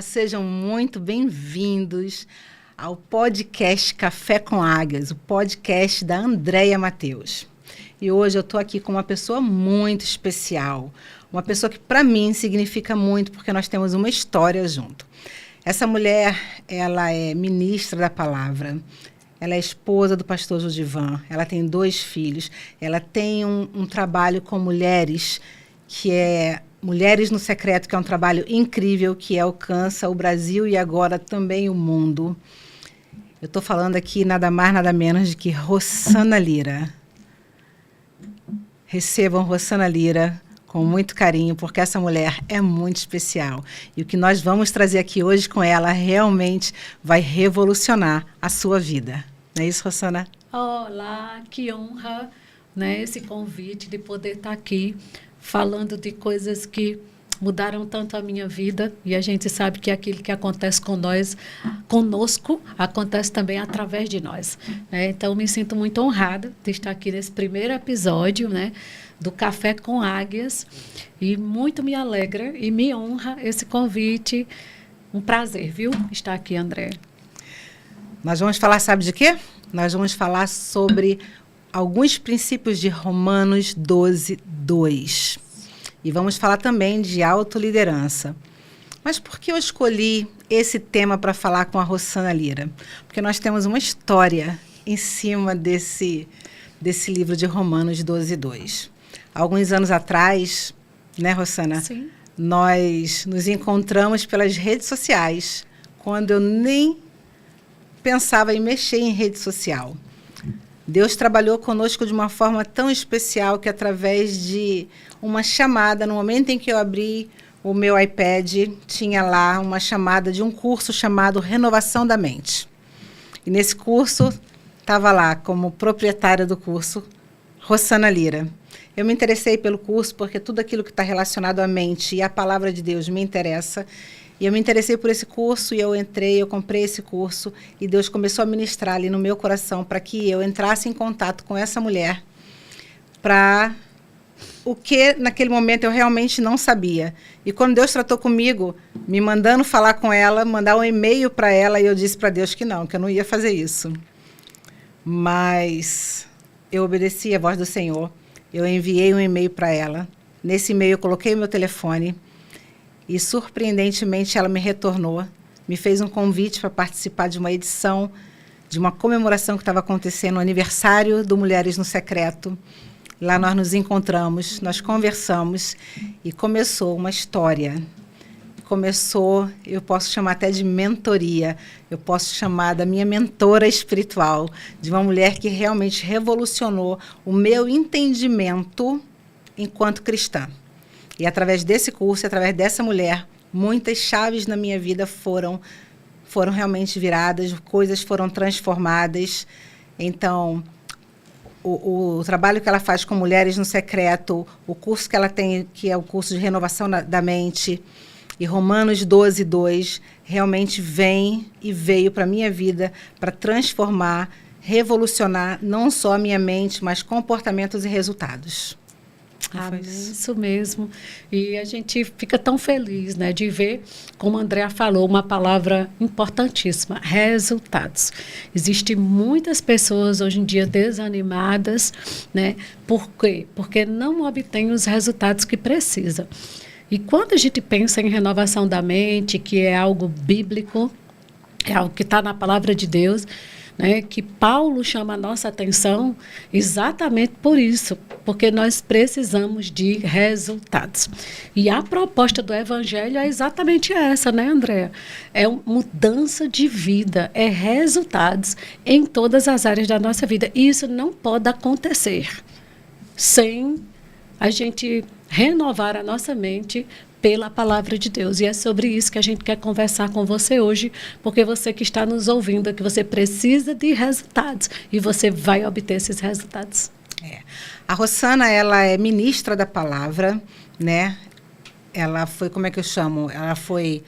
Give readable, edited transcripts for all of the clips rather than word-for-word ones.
Olá, sejam muito bem-vindos ao podcast Café com Águias, o podcast da Andréia Mateus. E hoje eu estou aqui com uma pessoa muito especial, uma pessoa que para mim significa muito, porque nós temos uma história junto. Essa mulher, ela é ministra da palavra, ela é esposa do pastor Judivan, ela tem 2 filhos, ela tem um trabalho com mulheres, que é Mulheres no Secreto, que é um trabalho incrível, que alcança o Brasil e agora também o mundo. Eu estou falando aqui nada mais, nada menos de que Rossana Lira. Recebam Rossana Lira com muito carinho, porque essa mulher é muito especial. E o que nós vamos trazer aqui hoje com ela realmente vai revolucionar a sua vida. Não é isso, Rossana? Olá, que honra, né, esse convite de poder estar aqui falando de coisas que mudaram tanto a minha vida, e a gente sabe que aquilo que acontece com nós, conosco, acontece também através de nós, né? Então, me sinto muito honrada de estar aqui nesse primeiro episódio, né, do Café com Águias, e muito me alegra e me honra esse convite. Um prazer, viu, estar aqui, André. Nós vamos falar, sabe de quê? Nós vamos falar sobre alguns princípios de Romanos 12, 2. E vamos falar também de autoliderança. Mas por que eu escolhi esse tema para falar com a Rossana Lira? Porque nós temos uma história em cima desse livro de Romanos 12, 2. Alguns anos atrás, né, Rossana? Sim. Nós nos encontramos pelas redes sociais, quando eu nem pensava em mexer em rede social. Deus trabalhou conosco de uma forma tão especial que, através de uma chamada, no momento em que eu abri o meu iPad, tinha lá uma chamada de um curso chamado Renovação da Mente. E nesse curso, estava lá como proprietária do curso, Rossana Lira. Eu me interessei pelo curso porque tudo aquilo que está relacionado à mente e à palavra de Deus me interessa. E eu me interessei por esse curso e eu comprei esse curso e Deus começou a ministrar ali no meu coração para que eu entrasse em contato com essa mulher para o que naquele momento eu realmente não sabia. E quando Deus tratou comigo, me mandando falar com ela, mandar um e-mail para ela, e eu disse para Deus que eu não ia fazer isso. Mas eu obedeci a voz do Senhor, eu enviei um e-mail para ela. Nesse e-mail eu coloquei o meu telefone, e, surpreendentemente, ela me retornou, me fez um convite para participar de uma edição, de uma comemoração que estava acontecendo, o aniversário do Mulheres no Secreto. Lá nós nos encontramos, nós conversamos e começou uma história. Começou, eu posso chamar até de mentoria, eu posso chamar da minha mentora espiritual, de uma mulher que realmente revolucionou o meu entendimento enquanto cristã. E através desse curso, através dessa mulher, muitas chaves na minha vida foram realmente viradas, coisas foram transformadas. Então, o trabalho que ela faz com Mulheres no Secreto, o curso que ela tem, que é o curso de Renovação da Mente, e Romanos 12, 2, realmente veio para a minha vida para transformar, revolucionar não só a minha mente, mas comportamentos e resultados. Amém, isso mesmo. E a gente fica tão feliz, né, de ver, como a Andréa falou, uma palavra importantíssima: resultados. Existem muitas pessoas hoje em dia desanimadas, né? Por quê? Porque não obtêm os resultados que precisam. E quando a gente pensa em renovação da mente, que é algo bíblico, é algo que está na palavra de Deus, né, que Paulo chama a nossa atenção exatamente por isso, porque nós precisamos de resultados. E a proposta do Evangelho é exatamente essa, né, Andréa? É mudança de vida, é resultados em todas as áreas da nossa vida. E isso não pode acontecer sem a gente renovar a nossa mente pela palavra de Deus. E é sobre isso que a gente quer conversar com você hoje, porque você que está nos ouvindo, que você precisa de resultados e você vai obter esses resultados. A Rossana, ela é ministra da palavra, né? Ela foi, como é que eu chamo? Ela foi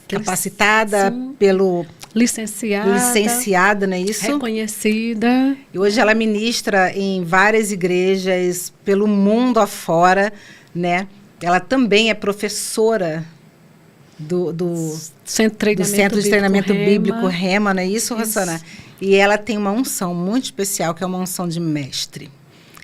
capacitada pelo... Licenciada, não é isso? Reconhecida. E hoje ela ministra em várias igrejas pelo mundo afora, né? Ela também é professora Centro de Treinamento Bíblico Rema, não é isso, Rossana? E ela tem uma unção muito especial, que é uma unção de mestre.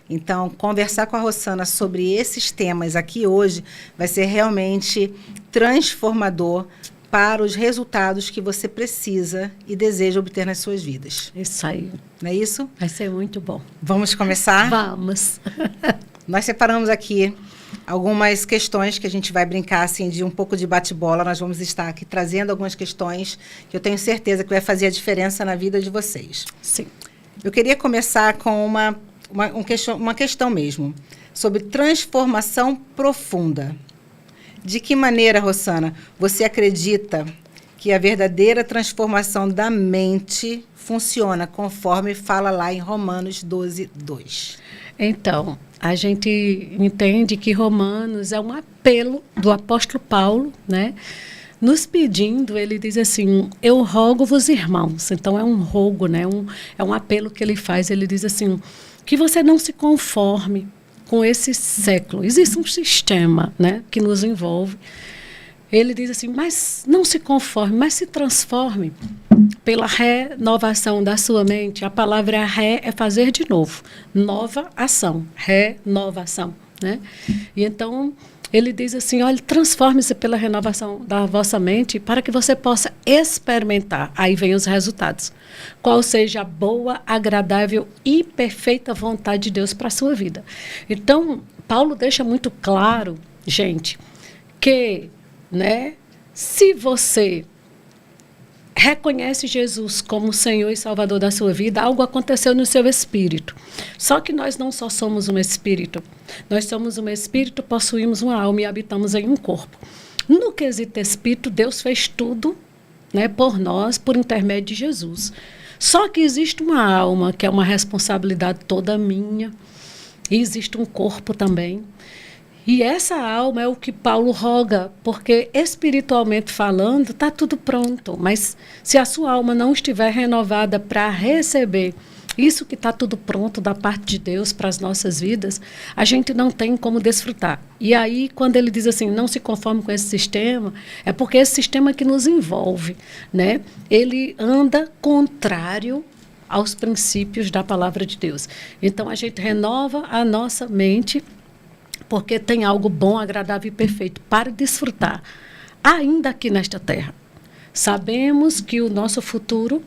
Então, conversar com a Rossana sobre esses temas aqui hoje vai ser realmente transformador para os resultados que você precisa e deseja obter nas suas vidas. Isso aí. Não é isso? Vai ser muito bom. Vamos começar? Vamos. Nós separamos aqui algumas questões que a gente vai brincar assim, de um pouco de bate-bola. Nós vamos estar aqui trazendo algumas questões que eu tenho certeza que vai fazer a diferença na vida de vocês. Sim. Eu queria começar com uma questão mesmo, sobre transformação profunda. De que maneira, Rossana, você acredita que a verdadeira transformação da mente funciona, conforme fala lá em Romanos 12, 2? Então, a gente entende que Romanos é um apelo do apóstolo Paulo, né? Nos pedindo, ele diz assim, eu rogo-vos, irmãos. Então, é um rogo, né? É um apelo que ele faz. Ele diz assim, que você não se conforme com esse século. Existe um sistema, né, que nos envolve. Ele diz assim, mas não se conforme, mas se transforme pela renovação da sua mente. A palavra ré é fazer de novo. Nova ação, renovação, né? E então, ele diz assim, olha, transforme-se pela renovação da vossa mente para que você possa experimentar. Aí vem os resultados. Qual seja a boa, agradável e perfeita vontade de Deus para a sua vida. Então, Paulo deixa muito claro, gente, que, né, se você reconhece Jesus como Senhor e Salvador da sua vida, algo aconteceu no seu espírito. Só que nós não só somos um espírito, nós somos um espírito, possuímos uma alma e habitamos em um corpo. No quesito espírito, Deus fez tudo, né, por nós, por intermédio de Jesus. Só que existe uma alma, que é uma responsabilidade toda minha, e existe um corpo também. E essa alma é o que Paulo roga, porque espiritualmente falando, está tudo pronto. Mas se a sua alma não estiver renovada para receber isso que está tudo pronto da parte de Deus para as nossas vidas, a gente não tem como desfrutar. E aí, quando ele diz assim, não se conforme com esse sistema, é porque esse sistema que nos envolve, né? Ele anda contrário aos princípios da palavra de Deus. Então, a gente renova a nossa mente, porque tem algo bom, agradável e perfeito para desfrutar, ainda aqui nesta terra. Sabemos que o nosso futuro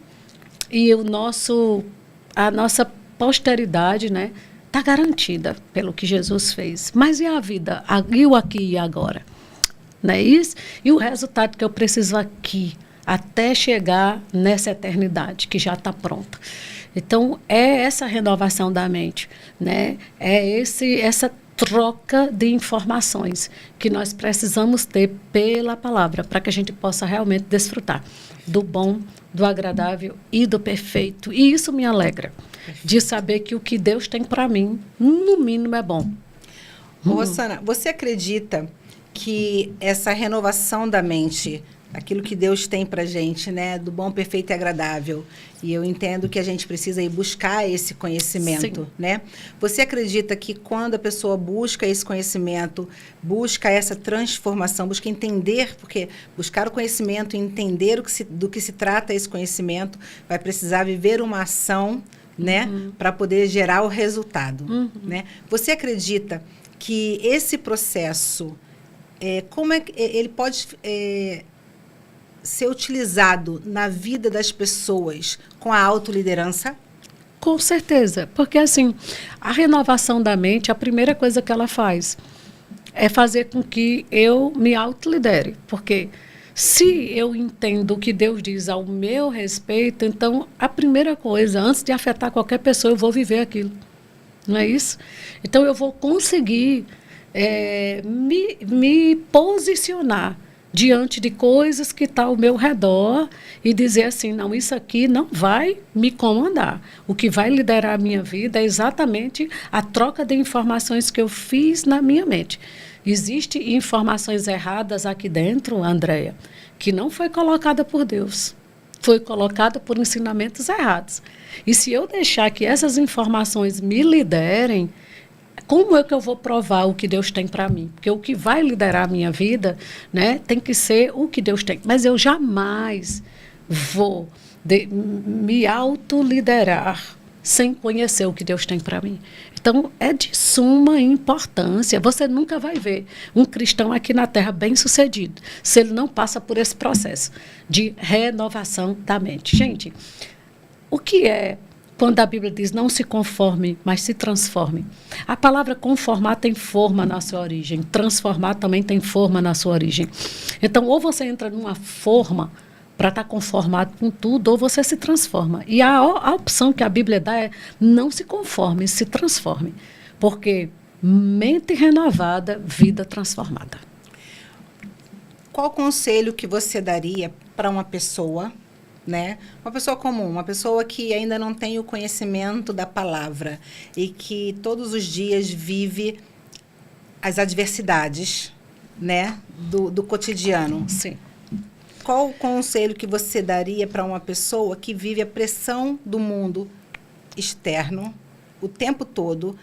e a nossa posteridade, né, está garantida pelo que Jesus fez. Mas e a vida? E o aqui e agora? Não é isso? E o resultado que eu preciso aqui, até chegar nessa eternidade, que já está pronta. Então, é essa renovação da mente, né? É essa troca de informações que nós precisamos ter pela palavra, para que a gente possa realmente desfrutar do bom, do agradável e do perfeito. E isso me alegra, de saber que o que Deus tem para mim, no mínimo, é bom. Rossana, você acredita que essa renovação da mente, aquilo que Deus tem para a gente, né, do bom, perfeito e agradável, e eu entendo que a gente precisa ir buscar esse conhecimento, sim, né? Você acredita que quando a pessoa busca esse conhecimento, busca essa transformação, busca entender, porque buscar o conhecimento e entender do que se trata esse conhecimento, vai precisar viver uma ação, né, para poder gerar o resultado, né? Você acredita que esse processo, como é que ele pode ser utilizado na vida das pessoas com a autoliderança? Com certeza, porque assim, a renovação da mente, a primeira coisa que ela faz é fazer com que eu me autolidere, porque se eu entendo o que Deus diz ao meu respeito, então a primeira coisa, antes de afetar qualquer pessoa, eu vou viver aquilo, não é isso? Então eu vou conseguir me posicionar diante de coisas que estão ao meu redor e dizer assim, não, isso aqui não vai me comandar. O que vai liderar a minha vida é exatamente a troca de informações que eu fiz na minha mente. Existem informações erradas aqui dentro, Andréia, que não foi colocada por Deus. Foi colocada por ensinamentos errados. E se eu deixar que essas informações me liderem, Como é que eu vou provar o que Deus tem para mim? Porque o que vai liderar a minha vida, né, tem que ser o que Deus tem. Mas eu jamais vou me autoliderar sem conhecer o que Deus tem para mim. Então, é de suma importância. Você nunca vai ver um cristão aqui na Terra bem-sucedido se ele não passa por esse processo de renovação da mente. Gente, o que é quando a Bíblia diz não se conforme, mas se transforme? A palavra conformar tem forma na sua origem, transformar também tem forma na sua origem. Então, ou você entra numa forma para estar conformado com tudo, ou você se transforma. E a opção que a Bíblia dá é não se conforme, se transforme. Porque mente renovada, vida transformada. Qual conselho que você daria para uma pessoa, né? Uma pessoa comum, uma pessoa que ainda não tem o conhecimento da palavra e que todos os dias vive as adversidades, né, do cotidiano? Sim. Qual o conselho que você daria para uma pessoa que vive a pressão do mundo externo o tempo todo,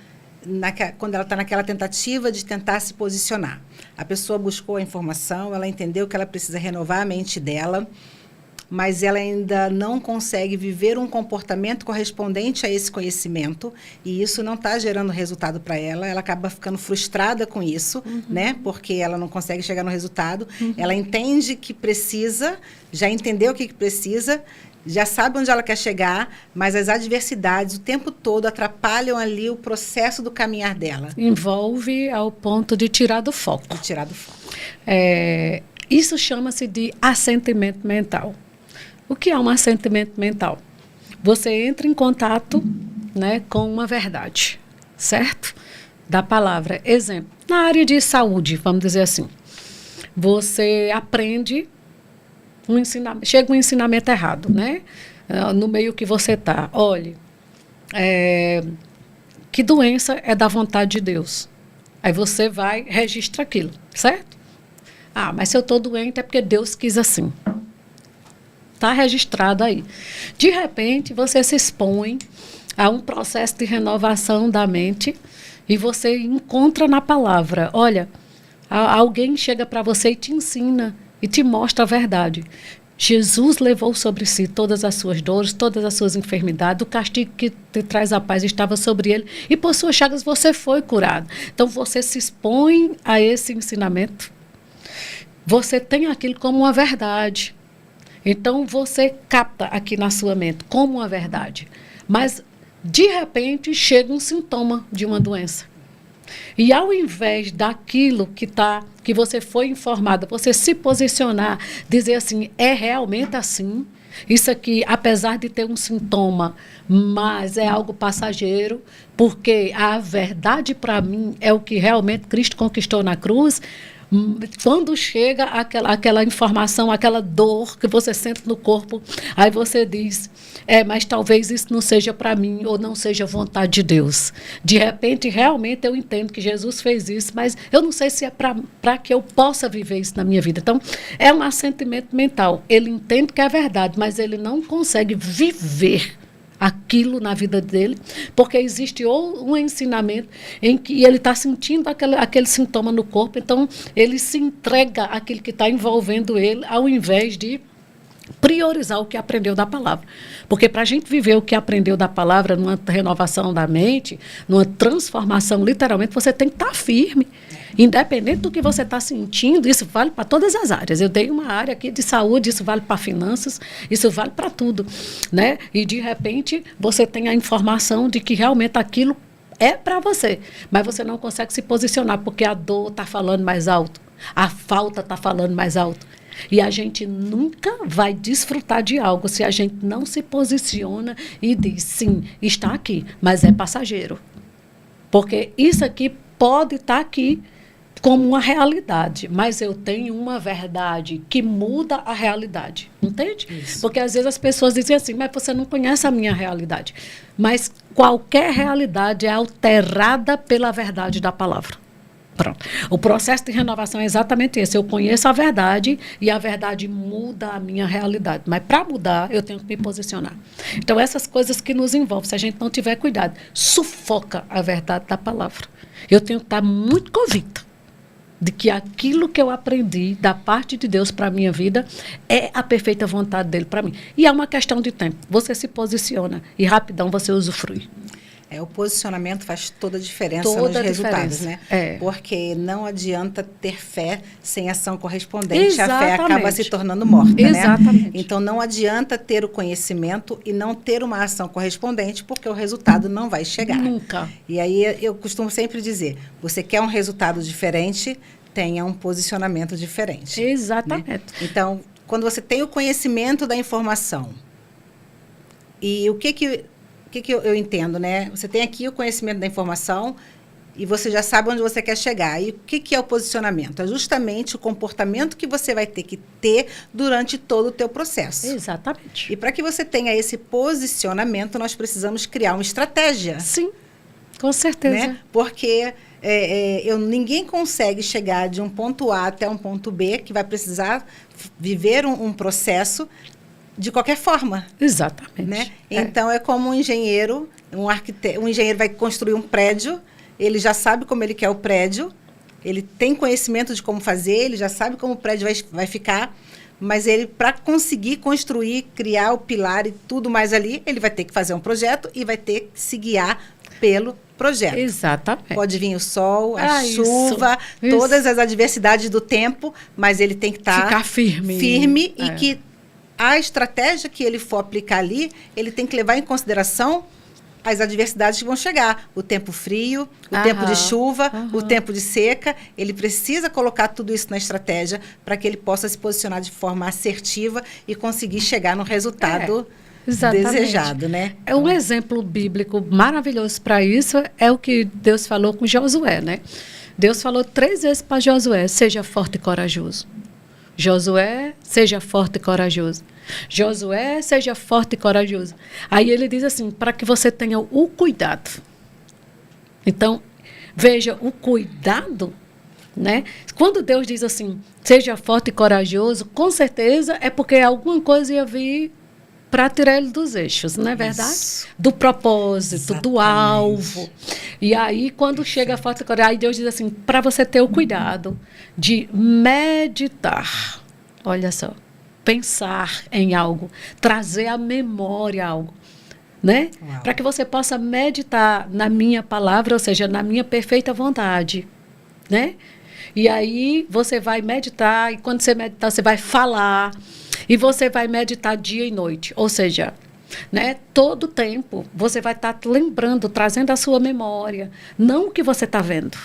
quando ela está naquela tentativa de tentar se posicionar? A pessoa buscou a informação, ela entendeu que ela precisa renovar a mente dela, mas ela ainda não consegue viver um comportamento correspondente a esse conhecimento, e isso não está gerando resultado para ela. Ela acaba ficando frustrada com isso, né? Porque ela não consegue chegar no resultado. Ela entende que precisa, já entendeu o que precisa, já sabe onde ela quer chegar, mas as adversidades o tempo todo atrapalham ali o processo do caminhar dela. Envolve ao ponto de tirar do foco. De tirar do foco. Isso chama-se de assentimento mental. O que é um assentimento mental? Você entra em contato, né, com uma verdade, certo? Da palavra. Exemplo, na área de saúde, vamos dizer assim. Você aprende um ensinamento, chega um ensinamento errado, né? No meio que você está. Olhe, que doença é da vontade de Deus? Aí você vai registra aquilo, certo? Ah, mas se eu estou doente é porque Deus quis assim. Está registrado aí. De repente, você se expõe a um processo de renovação da mente e você encontra na palavra. Olha, alguém chega para você e te ensina e te mostra a verdade. Jesus levou sobre si todas as suas dores, todas as suas enfermidades, o castigo que te traz a paz estava sobre ele, e por suas chagas você foi curado. Então, você se expõe a esse ensinamento. Você tem aquilo como uma verdade. Então, você capta aqui na sua mente como uma verdade. Mas, de repente, chega um sintoma de uma doença. E ao invés daquilo que você foi informada, você se posicionar, dizer assim, é realmente assim? Isso aqui, apesar de ter um sintoma, mas é algo passageiro, porque a verdade para mim é o que realmente Cristo conquistou na cruz. Quando chega aquela informação, aquela dor que você sente no corpo, aí você diz, mas talvez isso não seja para mim ou não seja vontade de Deus. De repente, realmente eu entendo que Jesus fez isso, mas eu não sei se é para que eu possa viver isso na minha vida. Então, é um assentimento mental. Ele entende que é verdade, mas ele não consegue viver aquilo na vida dele, porque existe um ensinamento em que ele está sentindo aquele sintoma no corpo, então ele se entrega àquilo que está envolvendo ele, ao invés de priorizar o que aprendeu da palavra. Porque para a gente viver o que aprendeu da palavra, numa renovação da mente, numa transformação, literalmente, você tem que estar firme. Independente do que você está sentindo, isso vale para todas as áreas. Eu dei uma área aqui de saúde, isso vale para finanças, isso vale para tudo, né? E, de repente, você tem a informação de que realmente aquilo é para você, mas você não consegue se posicionar, porque a dor está falando mais alto, a falta está falando mais alto. E a gente nunca vai desfrutar de algo se a gente não se posiciona e diz, sim, está aqui, mas é passageiro. Porque isso aqui pode estar aqui como uma realidade, mas eu tenho uma verdade que muda a realidade, entende? Isso. Porque às vezes as pessoas dizem assim, mas você não conhece a minha realidade. Mas qualquer realidade é alterada pela verdade da palavra. Pronto. O processo de renovação é exatamente esse. Eu conheço a verdade e a verdade muda a minha realidade. Mas para mudar, eu tenho que me posicionar. Então, essas coisas que nos envolvem, se a gente não tiver cuidado, sufoca a verdade da palavra. Eu tenho que estar muito convicta de que aquilo que eu aprendi da parte de Deus para a minha vida é a perfeita vontade dele para mim. E é uma questão de tempo. Você se posiciona e rapidão você usufrui. O posicionamento faz toda a diferença nos resultados, né? Porque não adianta ter fé sem ação correspondente. Exatamente. A fé acaba se tornando morta, Exatamente. né? Então, não adianta ter o conhecimento e não ter uma ação correspondente, porque o resultado não vai chegar. Nunca. E aí, eu costumo sempre dizer, você quer um resultado diferente, tenha um posicionamento diferente. Exatamente. Né? Então, quando você tem o conhecimento da informação, e o que eu entendo, né? Você tem aqui o conhecimento da informação e você já sabe onde você quer chegar. E o que é o posicionamento? É justamente o comportamento que você vai ter que ter durante todo o teu processo. Exatamente. E para que você tenha esse posicionamento, nós precisamos criar uma estratégia. Sim, com certeza. Né? Porque ninguém consegue chegar de um ponto A até um ponto B, que vai precisar viver um processo de qualquer forma. Exatamente. Né? Então, é como um engenheiro, um arquiteto. Um engenheiro vai construir um prédio, ele já sabe como ele quer o prédio, ele tem conhecimento de como fazer, ele já sabe como o prédio vai ficar, mas ele, para conseguir construir, criar o pilar e tudo mais ali, ele vai ter que fazer um projeto e vai ter que se guiar pelo projeto. Exatamente. Pode vir o sol, a chuva, todas as adversidades do tempo, mas ele tem que ficar firme e que a estratégia que ele for aplicar ali, ele tem que levar em consideração as adversidades que vão chegar. O tempo frio, o tempo de chuva, o tempo de seca. Ele precisa colocar tudo isso na estratégia para que ele possa se posicionar de forma assertiva e conseguir chegar no resultado desejado, né? É um exemplo bíblico maravilhoso para isso, é o que Deus falou com Josué, né? Deus falou 3 vezes para Josué, seja forte e corajoso. Josué, seja forte e corajoso. Josué, seja forte e corajoso. Aí ele diz assim, para que você tenha o cuidado. Então, veja, o cuidado, né? Quando Deus diz assim, seja forte e corajoso, com certeza é porque alguma coisa ia vir para tirar ele dos eixos, não é verdade? Isso. Do propósito, do alvo. E aí, quando chega a forte e corajoso, aí Deus diz assim, para você ter o cuidado de meditar. Olha só, pensar em algo, trazer à memória algo, né? Para que você possa meditar na minha palavra, ou seja, na minha perfeita vontade, né? E aí você vai meditar, e quando você meditar, você vai falar, e você vai meditar dia e noite, ou seja, né, todo tempo você vai estar lembrando, trazendo à sua memória, não o que você está vendo,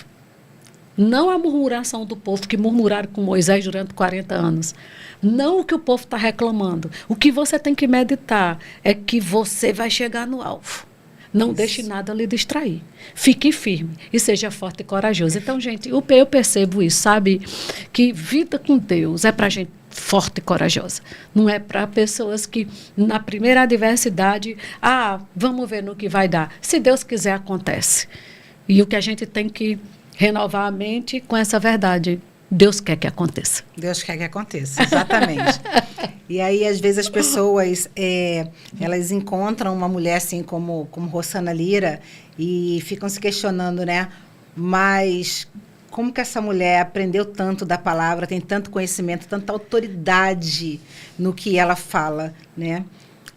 não a murmuração do povo que murmuraram com Moisés durante 40 anos, não o que o povo está reclamando. O que você tem que meditar é que você vai chegar no alvo. Não deixe nada lhe distrair. Fique firme e seja forte e corajoso. Então, gente, eu percebo isso, sabe? Que vida com Deus é para a gente forte e corajosa. Não é para pessoas que, na primeira adversidade, vamos ver no que vai dar. Se Deus quiser, acontece. E o que a gente tem que renovar a mente com essa verdade. Deus quer que aconteça. Deus quer que aconteça, exatamente. E aí, às vezes, as pessoas, elas encontram uma mulher assim como Rosana Lira e ficam se questionando, né? Mas como que essa mulher aprendeu tanto da palavra, tem tanto conhecimento, tanta autoridade no que ela fala, né?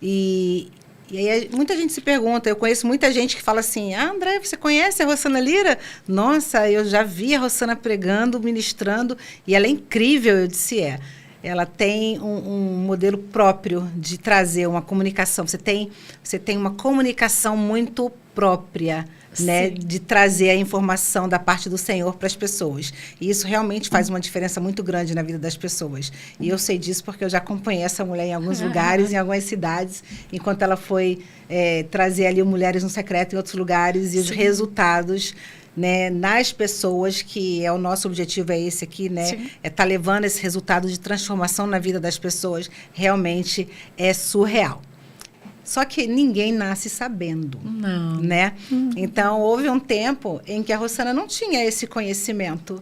E aí muita gente se pergunta, eu conheço muita gente que fala assim, André, você conhece a Rosana Lira? Nossa, eu já vi a Rosana pregando, ministrando, e ela é incrível, eu disse, Ela tem um modelo próprio de trazer uma comunicação, você tem uma comunicação muito própria, né, de trazer a informação da parte do Senhor para as pessoas. E isso realmente faz uma diferença muito grande na vida das pessoas. E eu sei disso porque eu já acompanhei essa mulher em alguns lugares, em algumas cidades, enquanto ela foi trazer ali o Mulheres no Secreto em outros lugares, e os resultados, né, nas pessoas, que é o nosso objetivo, é esse aqui, né? É estar levando esse resultado de transformação na vida das pessoas, realmente é surreal. Só que ninguém nasce sabendo, Não. né? Então, houve um tempo em que a Rossana não tinha esse conhecimento,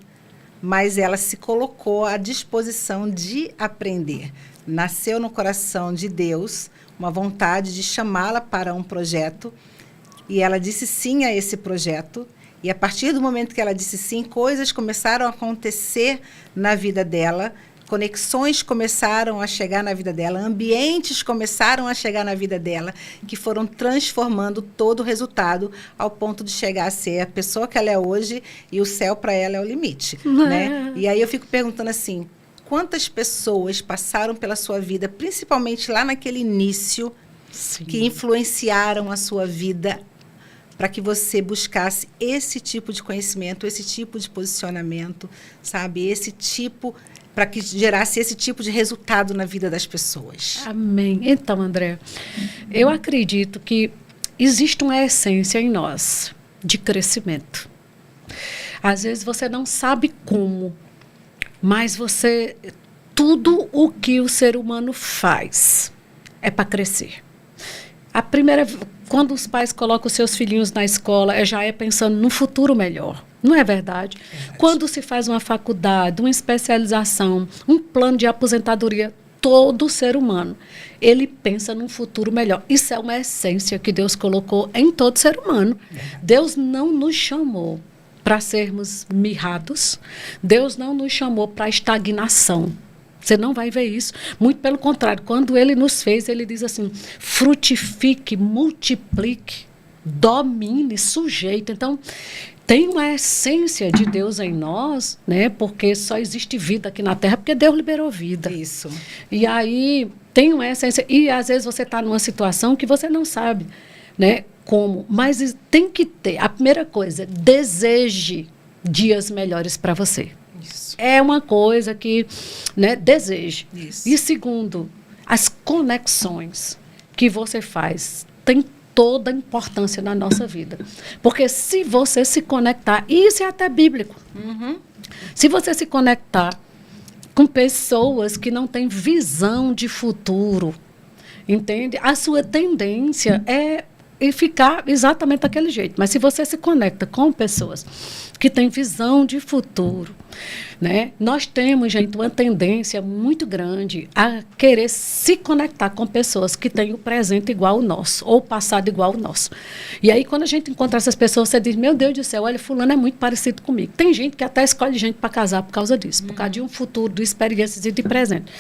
mas ela se colocou à disposição de aprender. Nasceu no coração de Deus uma vontade de chamá-la para um projeto, e ela disse sim a esse projeto. E a partir do momento que ela disse sim, coisas começaram a acontecer na vida dela, conexões começaram a chegar na vida dela, ambientes começaram a chegar na vida dela, que foram transformando todo o resultado ao ponto de chegar a ser a pessoa que ela é hoje, e o céu para ela é o limite, né? E aí eu fico perguntando assim, quantas pessoas passaram pela sua vida, principalmente lá naquele início, Sim. que influenciaram a sua vida para que você buscasse esse tipo de conhecimento, esse tipo de posicionamento, sabe? Esse tipo, para que gerasse esse tipo de resultado na vida das pessoas. Amém. Então, André, eu acredito que existe uma essência em nós de crescimento. Às vezes você não sabe como, mas tudo o que o ser humano faz é para crescer. Quando os pais colocam os seus filhinhos na escola, já é pensando no futuro melhor. Não é verdade? Quando se faz uma faculdade, uma especialização, um plano de aposentadoria, todo ser humano, ele pensa num futuro melhor. Isso é uma essência que Deus colocou em todo ser humano. Deus não nos chamou para sermos mirrados. Deus não nos chamou para estagnação. Você não vai ver isso. Muito pelo contrário, quando ele nos fez, ele diz assim, frutifique, multiplique, domine, sujeite. Então, tem uma essência de Deus em nós, né? Porque só existe vida aqui na Terra, porque Deus liberou vida. Isso. E aí, tem uma essência. E, às vezes, você está numa situação que você não sabe, né? Como. Mas tem que ter. A primeira coisa, deseje dias melhores para você. Isso. É uma coisa que, né, deseje. Isso. E segundo, as conexões que você faz têm toda a importância na nossa vida. Porque se você se conectar, e isso é até bíblico, se você se conectar com pessoas que não têm visão de futuro, entende? A sua tendência é ficar exatamente daquele jeito. Mas se você se conecta com pessoas que têm visão de futuro, né? Nós temos, gente, uma tendência muito grande a querer se conectar com pessoas que têm o presente igual ao nosso, ou o passado igual ao nosso. E aí, quando a gente encontra essas pessoas, você diz, meu Deus do céu, olha, fulano é muito parecido comigo. Tem gente que até escolhe gente para casar por causa disso, por causa de um futuro, de experiências e de presente.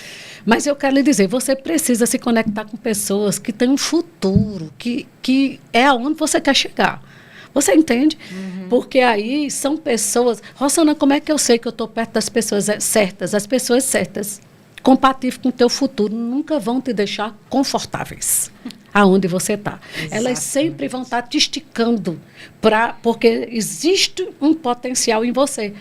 Mas eu quero lhe dizer, você precisa se conectar com pessoas que têm um futuro, que é aonde você quer chegar. Você entende? Porque aí são pessoas... Rossana, como é que eu sei que eu estou perto das pessoas certas? As pessoas certas, compatíveis com o teu futuro, nunca vão te deixar confortáveis aonde você está. Elas sempre vão estar te esticando, porque existe um potencial em você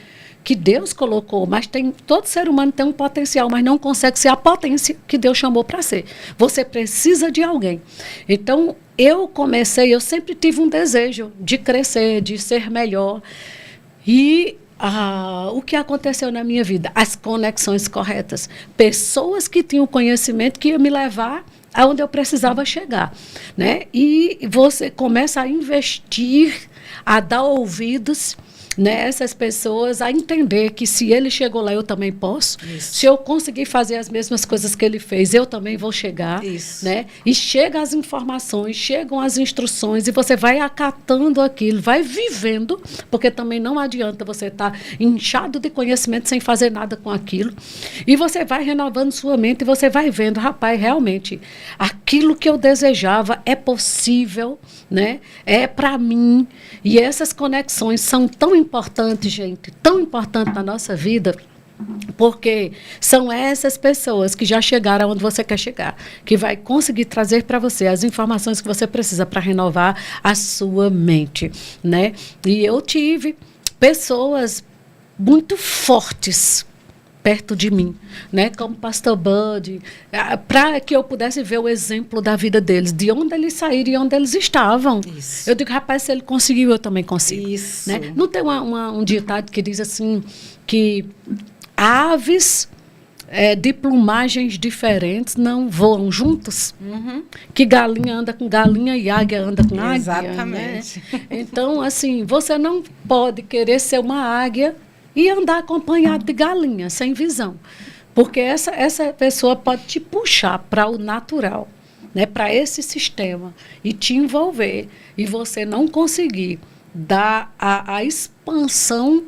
que Deus colocou, mas todo ser humano tem um potencial, mas não consegue ser a potência que Deus chamou para ser. Você precisa de alguém. Então, eu sempre tive um desejo de crescer, de ser melhor. E o que aconteceu na minha vida? As conexões corretas. Pessoas que tinham conhecimento que iam me levar aonde eu precisava chegar, né? E você começa a investir, a dar ouvidos, né, essas pessoas, a entender que se ele chegou lá, eu também posso. Isso. Se eu conseguir fazer as mesmas coisas que ele fez, eu também vou chegar. Isso. Né? E chegam as informações, chegam as instruções, e você vai acatando aquilo, vai vivendo, porque também não adianta você estar inchado de conhecimento sem fazer nada com aquilo. E você vai renovando sua mente e você vai vendo, rapaz, realmente, aquilo que eu desejava é possível, né? É para mim. E essas conexões são tão importantes, gente, tão importantes na nossa vida, porque são essas pessoas que já chegaram onde você quer chegar, que vai conseguir trazer para você as informações que você precisa para renovar a sua mente, né? E eu tive pessoas muito fortes perto de mim, né, como Pastor Bud, para que eu pudesse ver o exemplo da vida deles, de onde eles saíram e onde eles estavam. Isso. Eu digo, rapaz, se ele conseguiu, eu também consigo. Isso. Né? Não tem um ditado que diz assim, que aves de plumagens diferentes não voam juntos? Que galinha anda com galinha e águia anda com águia. Exatamente. Né? Então, assim, você não pode querer ser uma águia e andar acompanhado de galinha, sem visão. Porque essa pessoa pode te puxar para o natural, né, para esse sistema, e te envolver, e você não conseguir dar a expansão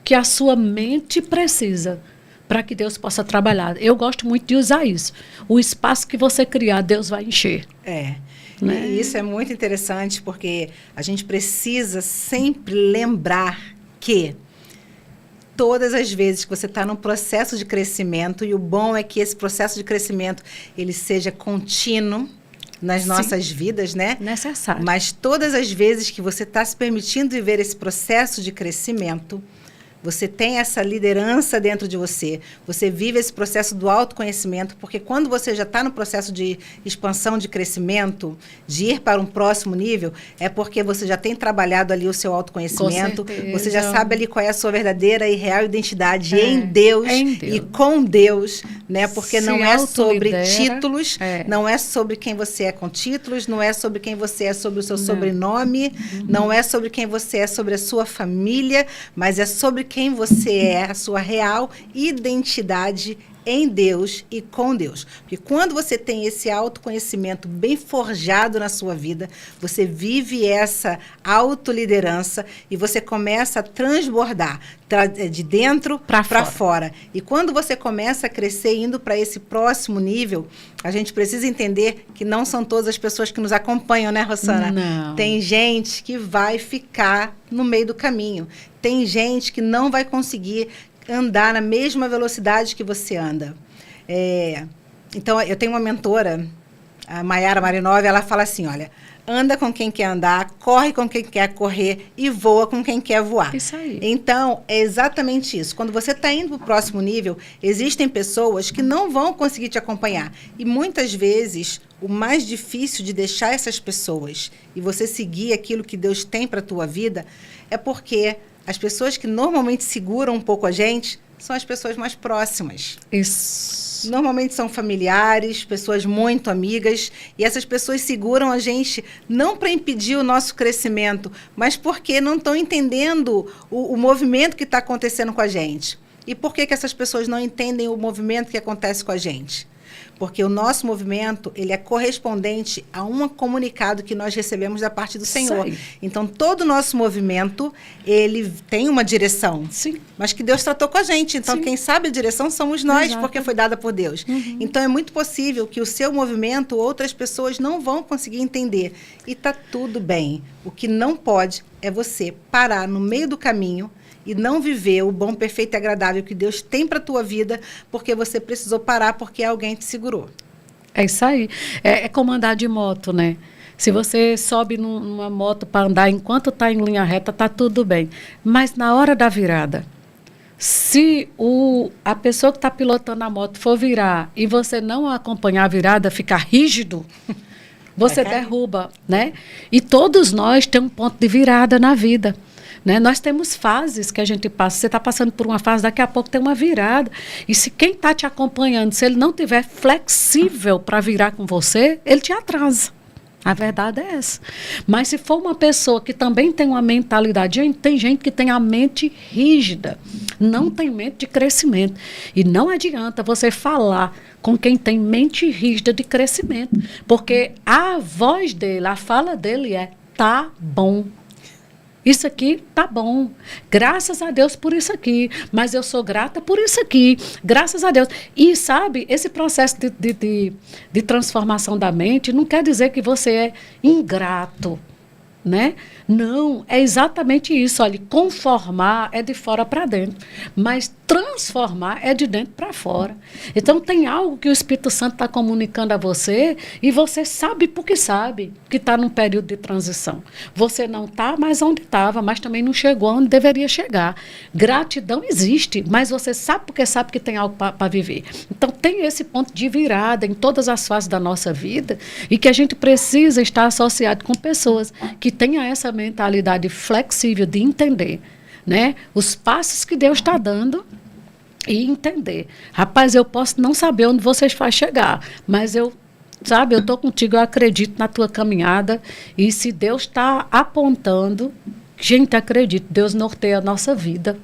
que a sua mente precisa para que Deus possa trabalhar. Eu gosto muito de usar isso. O espaço que você criar, Deus vai encher. Né? E isso é muito interessante, porque a gente precisa sempre lembrar que todas as vezes que você está num processo de crescimento, e o bom é que esse processo de crescimento ele seja contínuo nas nossas vidas, né? Necessário. Mas todas as vezes que você está se permitindo viver esse processo de crescimento, você tem essa liderança dentro de você, você vive esse processo do autoconhecimento, porque quando você já está no processo de expansão, de crescimento, de ir para um próximo nível, é porque você já tem trabalhado ali o seu autoconhecimento, você já sabe ali qual é a sua verdadeira e real identidade em Deus e com Deus, né? Porque não é sobre títulos, não é sobre quem você é com títulos, não é sobre quem você é sobre o seu sobrenome, não é sobre quem você é sobre a sua família, mas é sobre quem você é, a sua real identidade em Deus e com Deus. Porque quando você tem esse autoconhecimento bem forjado na sua vida, você vive essa autoliderança e você começa a transbordar de dentro para fora. E quando você começa a crescer indo para esse próximo nível, a gente precisa entender que não são todas as pessoas que nos acompanham, né, Rossana? Não. Tem gente que vai ficar no meio do caminho. Tem gente que não vai conseguir andar na mesma velocidade que você anda. Então, eu tenho uma mentora, a Maiara Marinov, ela fala assim, olha, anda com quem quer andar, corre com quem quer correr e voa com quem quer voar. Isso aí. Então, é exatamente isso. Quando você está indo para o próximo nível, existem pessoas que não vão conseguir te acompanhar. E muitas vezes, o mais difícil de deixar essas pessoas e você seguir aquilo que Deus tem para a tua vida é porque as pessoas que normalmente seguram um pouco a gente são as pessoas mais próximas. Isso. Normalmente são familiares, pessoas muito amigas, e essas pessoas seguram a gente não para impedir o nosso crescimento, mas porque não estão entendendo o movimento que está acontecendo com a gente. E por que essas pessoas não entendem o movimento que acontece com a gente? Porque o nosso movimento, ele é correspondente a um comunicado que nós recebemos da parte do Senhor. Então, todo o nosso movimento, ele tem uma direção. Sim. Mas que Deus tratou com a gente. Então, quem sabe a direção somos nós, Exato. porque foi dada por Deus. Então, é muito possível que o seu movimento, outras pessoas não vão conseguir entender. E está tudo bem. O que não pode é você parar no meio do caminho e não viver o bom, perfeito e agradável que Deus tem para a tua vida, porque você precisou parar porque alguém te segurou. É isso aí. É como andar de moto, né? Se você sobe numa moto para andar enquanto está em linha reta, está tudo bem. Mas na hora da virada, se a pessoa que está pilotando a moto for virar e você não acompanhar a virada, ficar rígido, você derruba, né? E todos nós temos um ponto de virada na vida. Né? Nós temos fases que a gente passa. Você está passando por uma fase, daqui a pouco tem uma virada. E se quem está te acompanhando, se ele não tiver flexível para virar com você, ele te atrasa. A verdade é essa. Mas se for uma pessoa que também tem uma mentalidade, tem gente que tem a mente rígida, não tem mente de crescimento. E não adianta você falar com quem tem mente rígida de crescimento, porque a voz dele, a fala dele é, tá bom. Isso aqui tá bom. Graças a Deus por isso aqui. Mas eu sou grata por isso aqui. Graças a Deus. E, sabe, esse processo de transformação da mente não quer dizer que você é ingrato, né? Não, é exatamente isso. Olha, conformar é de fora para dentro, mas transformar é de dentro para fora. Então, tem algo que o Espírito Santo está comunicando a você e você sabe porque sabe que está num período de transição. Você não está mais onde estava, mas também não chegou onde deveria chegar. Gratidão existe, mas você sabe porque sabe que tem algo para viver. Então, tem esse ponto de virada em todas as fases da nossa vida e que a gente precisa estar associado com pessoas que tenham essa mentalidade flexível de entender, né, os passos que Deus está dando e entender. Rapaz, eu posso não saber onde vocês vão chegar, mas eu estou contigo, eu acredito na tua caminhada, e se Deus está apontando, gente, acredito, Deus norteia a nossa vida.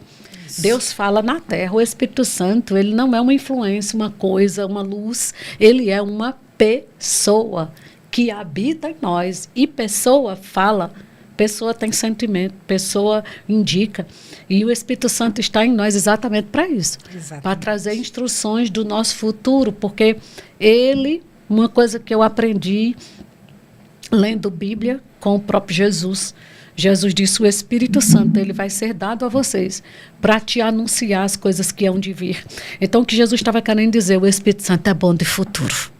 Isso. Deus fala na terra. O Espírito Santo, ele não é uma influência, uma coisa, uma luz, ele é uma pessoa que habita em nós, e pessoa fala, pessoa tem sentimento, pessoa indica. E o Espírito Santo está em nós exatamente para isso. Para trazer instruções do nosso futuro. Porque ele, uma coisa que eu aprendi lendo Bíblia com o próprio Jesus. Jesus disse, o Espírito Santo, ele vai ser dado a vocês para te anunciar as coisas que hão de vir. Então, o que Jesus estava querendo dizer, o Espírito Santo é bom de futuro.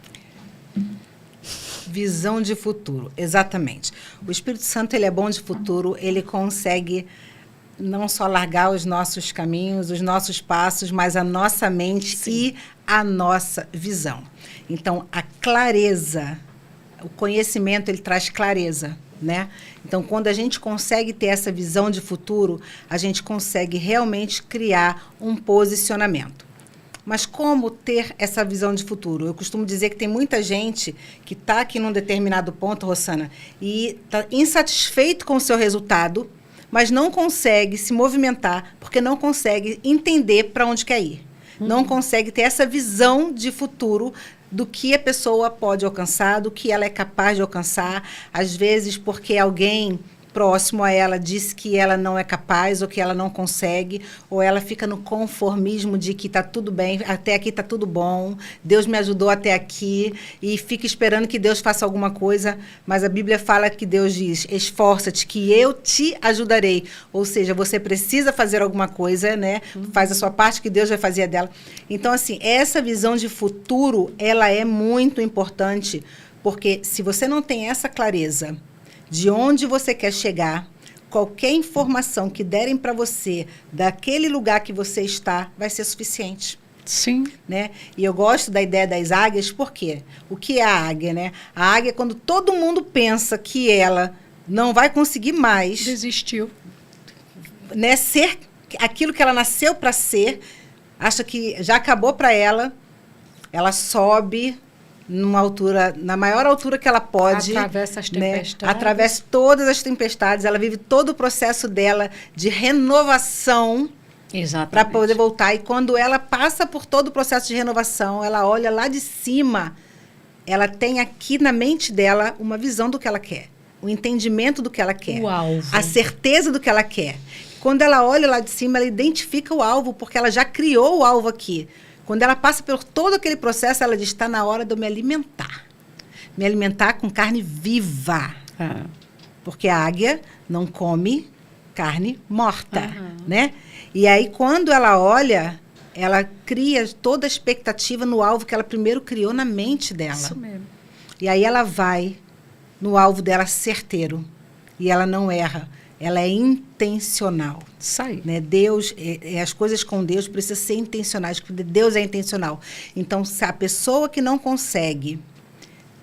Visão de futuro, exatamente. O Espírito Santo, ele é bom de futuro, ele consegue não só largar os nossos caminhos, os nossos passos, mas a nossa mente Sim. e a nossa visão. Então, a clareza, o conhecimento, ele traz clareza, né? Então, quando a gente consegue ter essa visão de futuro, a gente consegue realmente criar um posicionamento. Mas como ter essa visão de futuro? Eu costumo dizer que tem muita gente que está aqui num determinado ponto, Rosana, e está insatisfeito com o seu resultado, mas não consegue se movimentar porque não consegue entender para onde quer ir. Não consegue ter essa visão de futuro do que a pessoa pode alcançar, do que ela é capaz de alcançar. Às vezes porque alguém próximo a ela disse que ela não é capaz ou que ela não consegue, ou ela fica no conformismo de que está tudo bem, até aqui está tudo bom, Deus me ajudou até aqui, e fica esperando que Deus faça alguma coisa, mas a Bíblia fala que Deus diz, esforça-te que eu te ajudarei, ou seja, você precisa fazer alguma coisa, né? Faz a sua parte que Deus vai fazer a dela. Então, assim, essa visão de futuro, ela é muito importante, porque se você não tem essa clareza de onde você quer chegar, qualquer informação que derem para você daquele lugar que você está, vai ser suficiente. Sim. Né? E eu gosto da ideia das águias, porque o que é a águia? Né? A águia, quando todo mundo pensa que ela não vai conseguir mais... Desistiu. Né, ser aquilo que ela nasceu para ser, acha que já acabou para ela, ela sobe numa altura, na maior altura que ela pode. Atravessa as tempestades. Né? Atravessa todas as tempestades. Ela vive todo o processo dela de renovação para poder voltar. E quando ela passa por todo o processo de renovação, ela olha lá de cima, ela tem aqui na mente dela uma visão do que ela quer, o entendimento do que ela quer, o alvo, a certeza do que ela quer. Quando ela olha lá de cima, ela identifica o alvo, porque ela já criou o alvo aqui. Quando ela passa por todo aquele processo, ela diz, está na hora de eu me alimentar. Me alimentar com carne viva. Porque a águia não come carne morta, né? E aí, quando ela olha, ela cria toda a expectativa no alvo que ela primeiro criou na mente dela. Isso mesmo. E aí ela vai no alvo dela certeiro. E ela não erra. Ela é intencional. Isso aí. Né? Deus, as coisas com Deus precisam ser intencionais, porque Deus é intencional. Então, se a pessoa que não consegue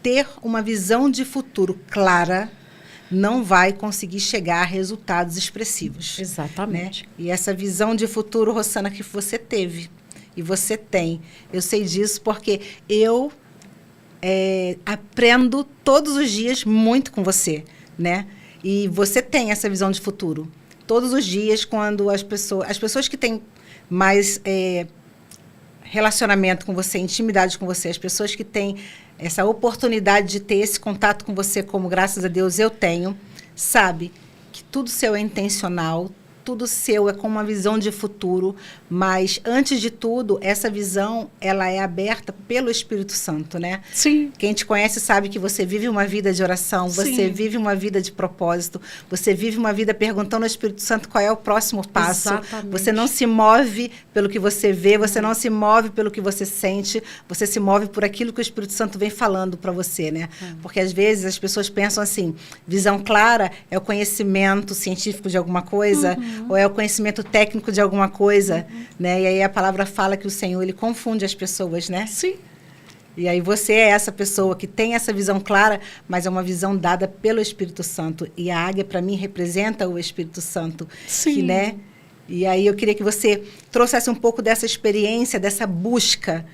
ter uma visão de futuro clara, não vai conseguir chegar a resultados expressivos. Exatamente. Né? E essa visão de futuro, Rosana, que você teve e você tem, eu sei disso porque eu aprendo todos os dias muito com você, né? E você tem essa visão de futuro. Todos os dias, quando as pessoas que têm mais relacionamento com você, intimidade com você, as pessoas que têm essa oportunidade de ter esse contato com você, como graças a Deus eu tenho, sabe que tudo seu é intencional, tudo seu é com uma visão de futuro, mas, antes de tudo, essa visão, ela é aberta pelo Espírito Santo, né? Sim. Quem te conhece sabe que você vive uma vida de oração, você vive uma vida de propósito, você vive uma vida perguntando ao Espírito Santo qual é o próximo passo. Exatamente. Você não se move pelo que você vê, você não se move pelo que você sente, você se move por aquilo que o Espírito Santo vem falando para você, né? Porque, às vezes, as pessoas pensam assim, visão clara é o conhecimento científico de alguma coisa, ou é o conhecimento técnico de alguma coisa, né? E aí a palavra fala que o Senhor, ele confunde as pessoas, né? Sim. E aí você é essa pessoa que tem essa visão clara, mas é uma visão dada pelo Espírito Santo. E a águia, para mim, representa o Espírito Santo. Sim. Que, né, E aí eu queria que você trouxesse um pouco dessa experiência, dessa busca,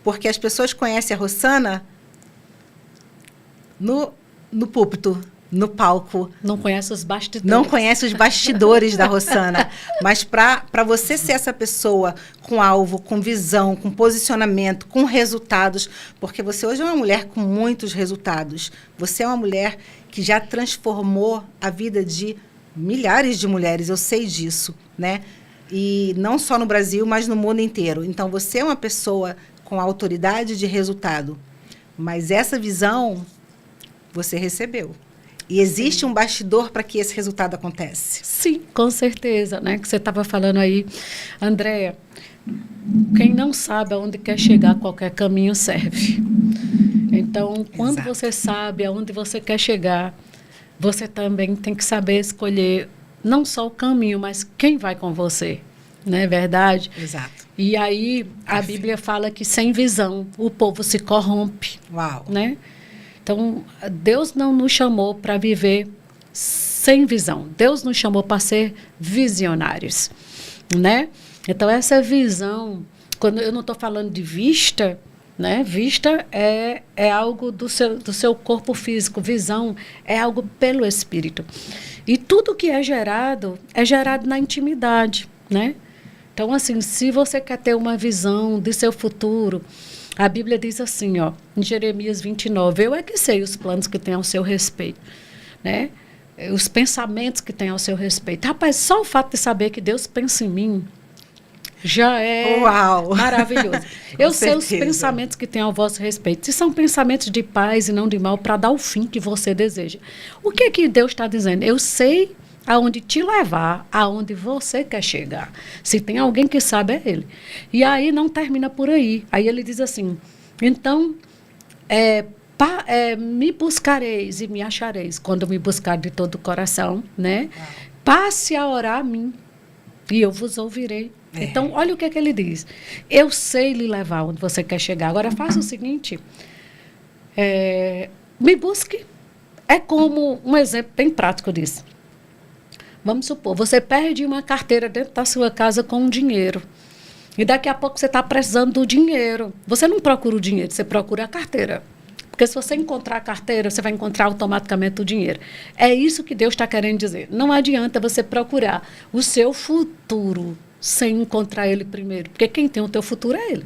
porque as pessoas conhecem a Rossana no púlpito, no palco. Não conhece os bastidores. Não conhece os bastidores da Rossana. Mas para você ser essa pessoa com alvo, com visão, com posicionamento, com resultados, porque você hoje é uma mulher com muitos resultados. Você é uma mulher que já transformou a vida de milhares de mulheres, eu sei disso, né? E não só no Brasil, mas no mundo inteiro. Então, você é uma pessoa com autoridade de resultado. Mas essa visão, você recebeu. E existe um bastidor para que esse resultado acontece. Sim, com certeza, né? Que você estava falando aí, Andréa, quem não sabe aonde quer chegar, qualquer caminho serve. Então, quando Exato. você sabe aonde você quer chegar, você também tem que saber escolher não só o caminho, mas quem vai com você, não é verdade? Exato. E aí a Bíblia fala que sem visão o povo se corrompe. Uau. Né? Então, Deus não nos chamou para viver sem visão. Deus nos chamou para ser visionários, né? Então, essa visão, quando eu não estou falando de vista, né? Vista é algo do seu corpo físico. Visão é algo pelo Espírito. E tudo que é gerado na intimidade, né? Então, assim, se você quer ter uma visão de seu futuro, a Bíblia diz assim, ó, em Jeremias 29, eu é que sei os planos que tem ao seu respeito, né? Os pensamentos que tem ao seu respeito. Rapaz, só o fato de saber que Deus pensa em mim já é Uau. maravilhoso. Eu sei os certeza. pensamentos que tem ao vosso respeito. Se são pensamentos de paz e não de mal, para dar o fim que você deseja. O que é que Deus está dizendo? Eu sei aonde te levar, aonde você quer chegar. Se tem alguém que sabe, é Ele. E aí não termina por aí. Aí ele diz assim, então, me buscareis e me achareis, quando me buscar de todo o coração, né? Passe a orar a mim, e eu vos ouvirei. Então, olha o que é que ele diz. Eu sei lhe levar onde você quer chegar. Agora, faça o seguinte, me busque. É como um exemplo bem prático disso. Vamos supor, você perde uma carteira dentro da sua casa com dinheiro. E daqui a pouco você está precisando do dinheiro. Você não procura o dinheiro, você procura a carteira. Porque se você encontrar a carteira, você vai encontrar automaticamente o dinheiro. É isso que Deus está querendo dizer. Não adianta você procurar o seu futuro sem encontrar ele primeiro. Porque quem tem o teu futuro é ele.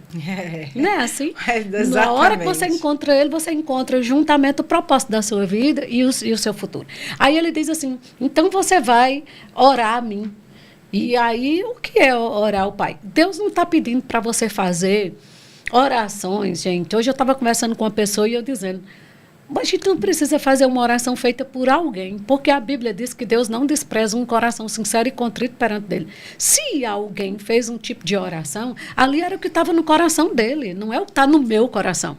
Não é assim? Exatamente. Na hora que você encontra ele, você encontra juntamente o propósito da sua vida e o seu futuro. Aí ele diz assim, então você vai orar a mim. E aí, o que é orar ao Pai? Deus não está pedindo para você fazer orações, gente. Hoje eu estava conversando com uma pessoa e eu dizendo, mas a gente não precisa fazer uma oração feita por alguém, porque a Bíblia diz que Deus não despreza um coração sincero e contrito perante dele. Se alguém fez um tipo de oração, ali era o que estava no coração dele, não é o que está no meu coração.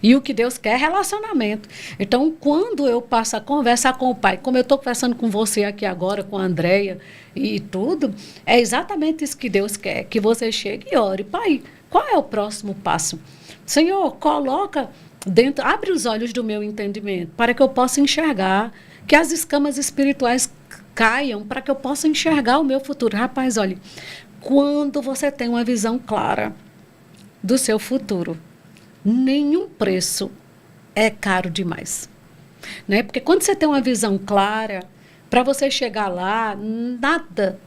E o que Deus quer é relacionamento. Então, quando eu passo a conversar com o Pai, como eu estou conversando com você aqui agora, com a Andréia e tudo, é exatamente isso que Deus quer, que você chegue e ore. Pai, qual é o próximo passo? Senhor, coloca dentro, abre os olhos do meu entendimento, para que eu possa enxergar, que as escamas espirituais caiam, para que eu possa enxergar o meu futuro. Rapaz, olha, quando você tem uma visão clara do seu futuro, nenhum preço é caro demais. Né? Porque quando você tem uma visão clara, para você chegar lá, nada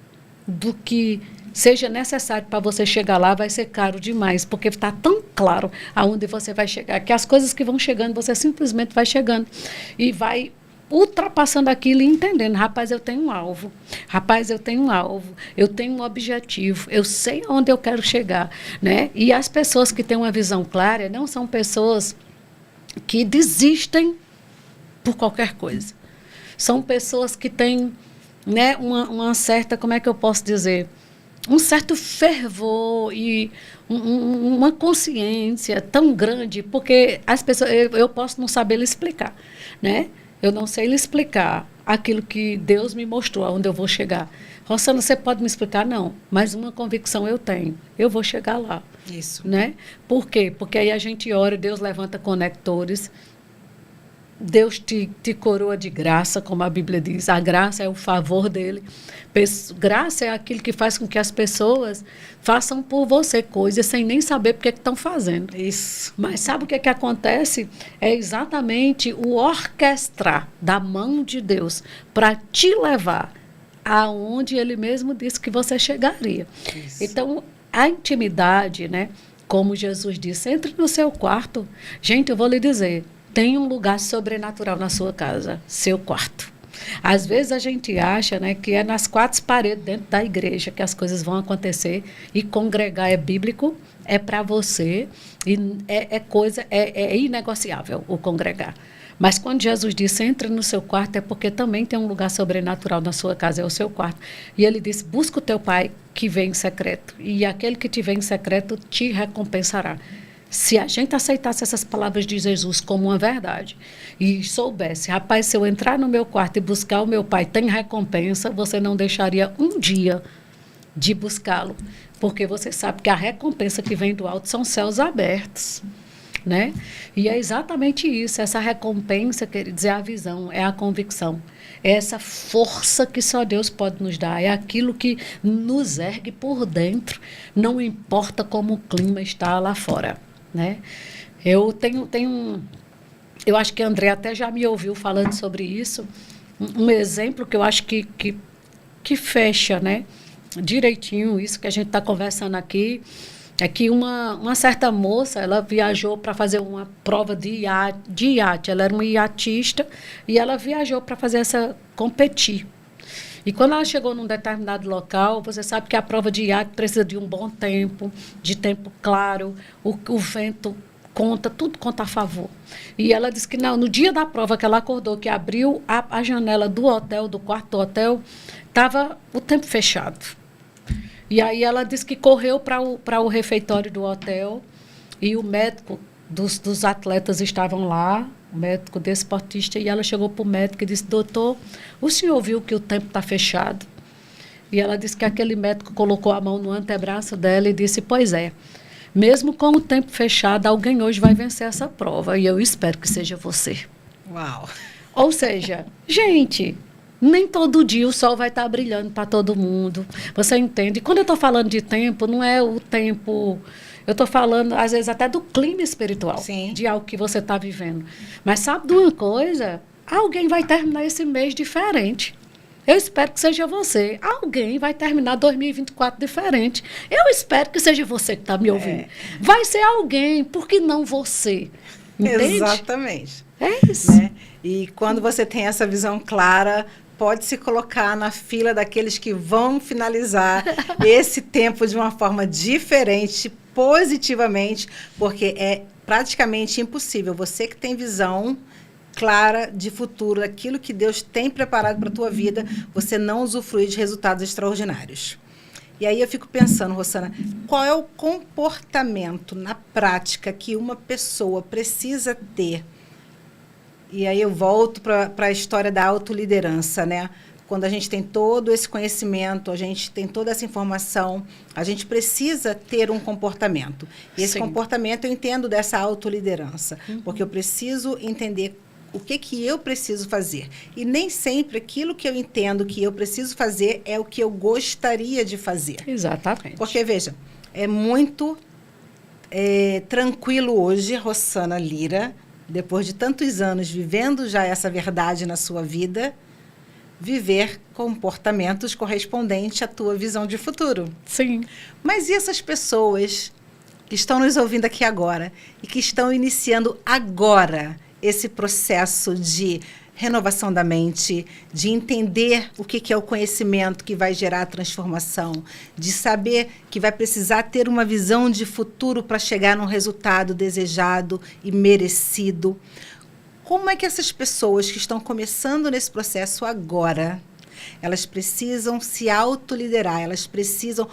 do que seja necessário para você chegar lá vai ser caro demais, porque está tão claro aonde você vai chegar, que as coisas que vão chegando, você simplesmente vai chegando e vai ultrapassando aquilo e entendendo, rapaz, eu tenho um alvo, rapaz, eu tenho um alvo, eu tenho um objetivo, eu sei onde eu quero chegar, né? E as pessoas que têm uma visão clara não são pessoas que desistem por qualquer coisa. São pessoas que têm, né, uma certa, como é que eu posso dizer, um certo fervor e uma consciência tão grande, porque as pessoas, eu posso não saber lhe explicar, né? Eu não sei lhe explicar aquilo que Deus me mostrou, aonde eu vou chegar. Rossana, você pode me explicar? Não, mas uma convicção eu tenho. Eu vou chegar lá. Isso. Né? Por quê? Porque aí a gente ora, Deus levanta conectores Deus te coroa de graça, como a Bíblia diz. A graça é o favor dele. Graça é aquilo que faz com que as pessoas façam por você coisas sem nem saber porque que estão fazendo. Isso. Mas sabe o que acontece? É exatamente o orquestrar da mão de Deus para te levar aonde ele mesmo disse que você chegaria. Isso. Então, a intimidade, né? Como Jesus disse, entre no seu quarto. Gente, eu vou lhe dizer, tem um lugar sobrenatural na sua casa, seu quarto. Às vezes a gente acha, né, que é nas quatro paredes dentro da igreja que as coisas vão acontecer, e congregar é bíblico, é para você, e é inegociável o congregar. Mas quando Jesus disse, entra no seu quarto, é porque também tem um lugar sobrenatural na sua casa, é o seu quarto. E ele disse, busca o teu pai que vem em secreto, e aquele que te vem em secreto te recompensará. Se a gente aceitasse essas palavras de Jesus como uma verdade e soubesse, rapaz, se eu entrar no meu quarto e buscar o meu pai, tem recompensa, você não deixaria um dia de buscá-lo, porque você sabe que a recompensa que vem do alto são céus abertos, né? E é exatamente isso, essa recompensa, queridos, é a visão, é a convicção, é essa força que só Deus pode nos dar, é aquilo que nos ergue por dentro, não importa como o clima está lá fora. Né? Eu acho que a André até já me ouviu falando sobre isso. Um exemplo que eu acho que fecha, né, direitinho isso que a gente está conversando aqui, é que uma certa moça, ela viajou para fazer uma prova de iate. Ela era uma iatista e ela viajou para fazer competir. E quando ela chegou num determinado local, você sabe que a prova de iate precisa de um bom tempo, de tempo claro, o vento conta, tudo conta a favor. E ela disse que não, no dia da prova que ela acordou, que abriu a janela do hotel, do quarto do hotel, estava o tempo fechado. E aí ela disse que correu para o refeitório do hotel e o médico dos atletas estavam lá, o médico desportista, e ela chegou para o médico e disse, doutor, o senhor viu que o tempo está fechado? E ela disse que aquele médico colocou a mão no antebraço dela e disse, pois é, mesmo com o tempo fechado, alguém hoje vai vencer essa prova, e eu espero que seja você. Uau! Ou seja, gente, nem todo dia o sol vai estar brilhando para todo mundo, você entende? E quando eu estou falando de tempo, não é o tempo... Eu estou falando, às vezes, até do clima espiritual. Sim. De algo que você está vivendo. Mas sabe de uma coisa? Alguém vai terminar esse mês diferente. Eu espero que seja você. Alguém vai terminar 2024 diferente. Eu espero que seja você que está me ouvindo. Vai ser alguém, por que não você? Entende? Exatamente. É isso. Né? E quando você tem essa visão clara, pode se colocar na fila daqueles que vão finalizar esse tempo de uma forma diferente, positivamente, porque é praticamente impossível. Você que tem visão clara de futuro, daquilo que Deus tem preparado para a tua vida, você não usufruir de resultados extraordinários. E aí eu fico pensando, Rossana, qual é o comportamento na prática que uma pessoa precisa ter? E aí eu volto para a história da autoliderança, né? Quando a gente tem todo esse conhecimento, a gente tem toda essa informação, a gente precisa ter um comportamento. E esse comportamento eu entendo dessa autoliderança, porque eu preciso entender o que eu preciso fazer. E nem sempre aquilo que eu entendo que eu preciso fazer é o que eu gostaria de fazer. Exatamente. Porque, veja, é muito tranquilo hoje, Rossana Lira, depois de tantos anos vivendo já essa verdade na sua vida, viver comportamentos correspondentes à tua visão de futuro. Sim. Mas e essas pessoas que estão nos ouvindo aqui agora e que estão iniciando agora esse processo de renovação da mente, de entender o que é o conhecimento que vai gerar a transformação, de saber que vai precisar ter uma visão de futuro para chegar num resultado desejado e merecido? Como é que essas pessoas que estão começando nesse processo agora, elas precisam se autoliderar, elas precisam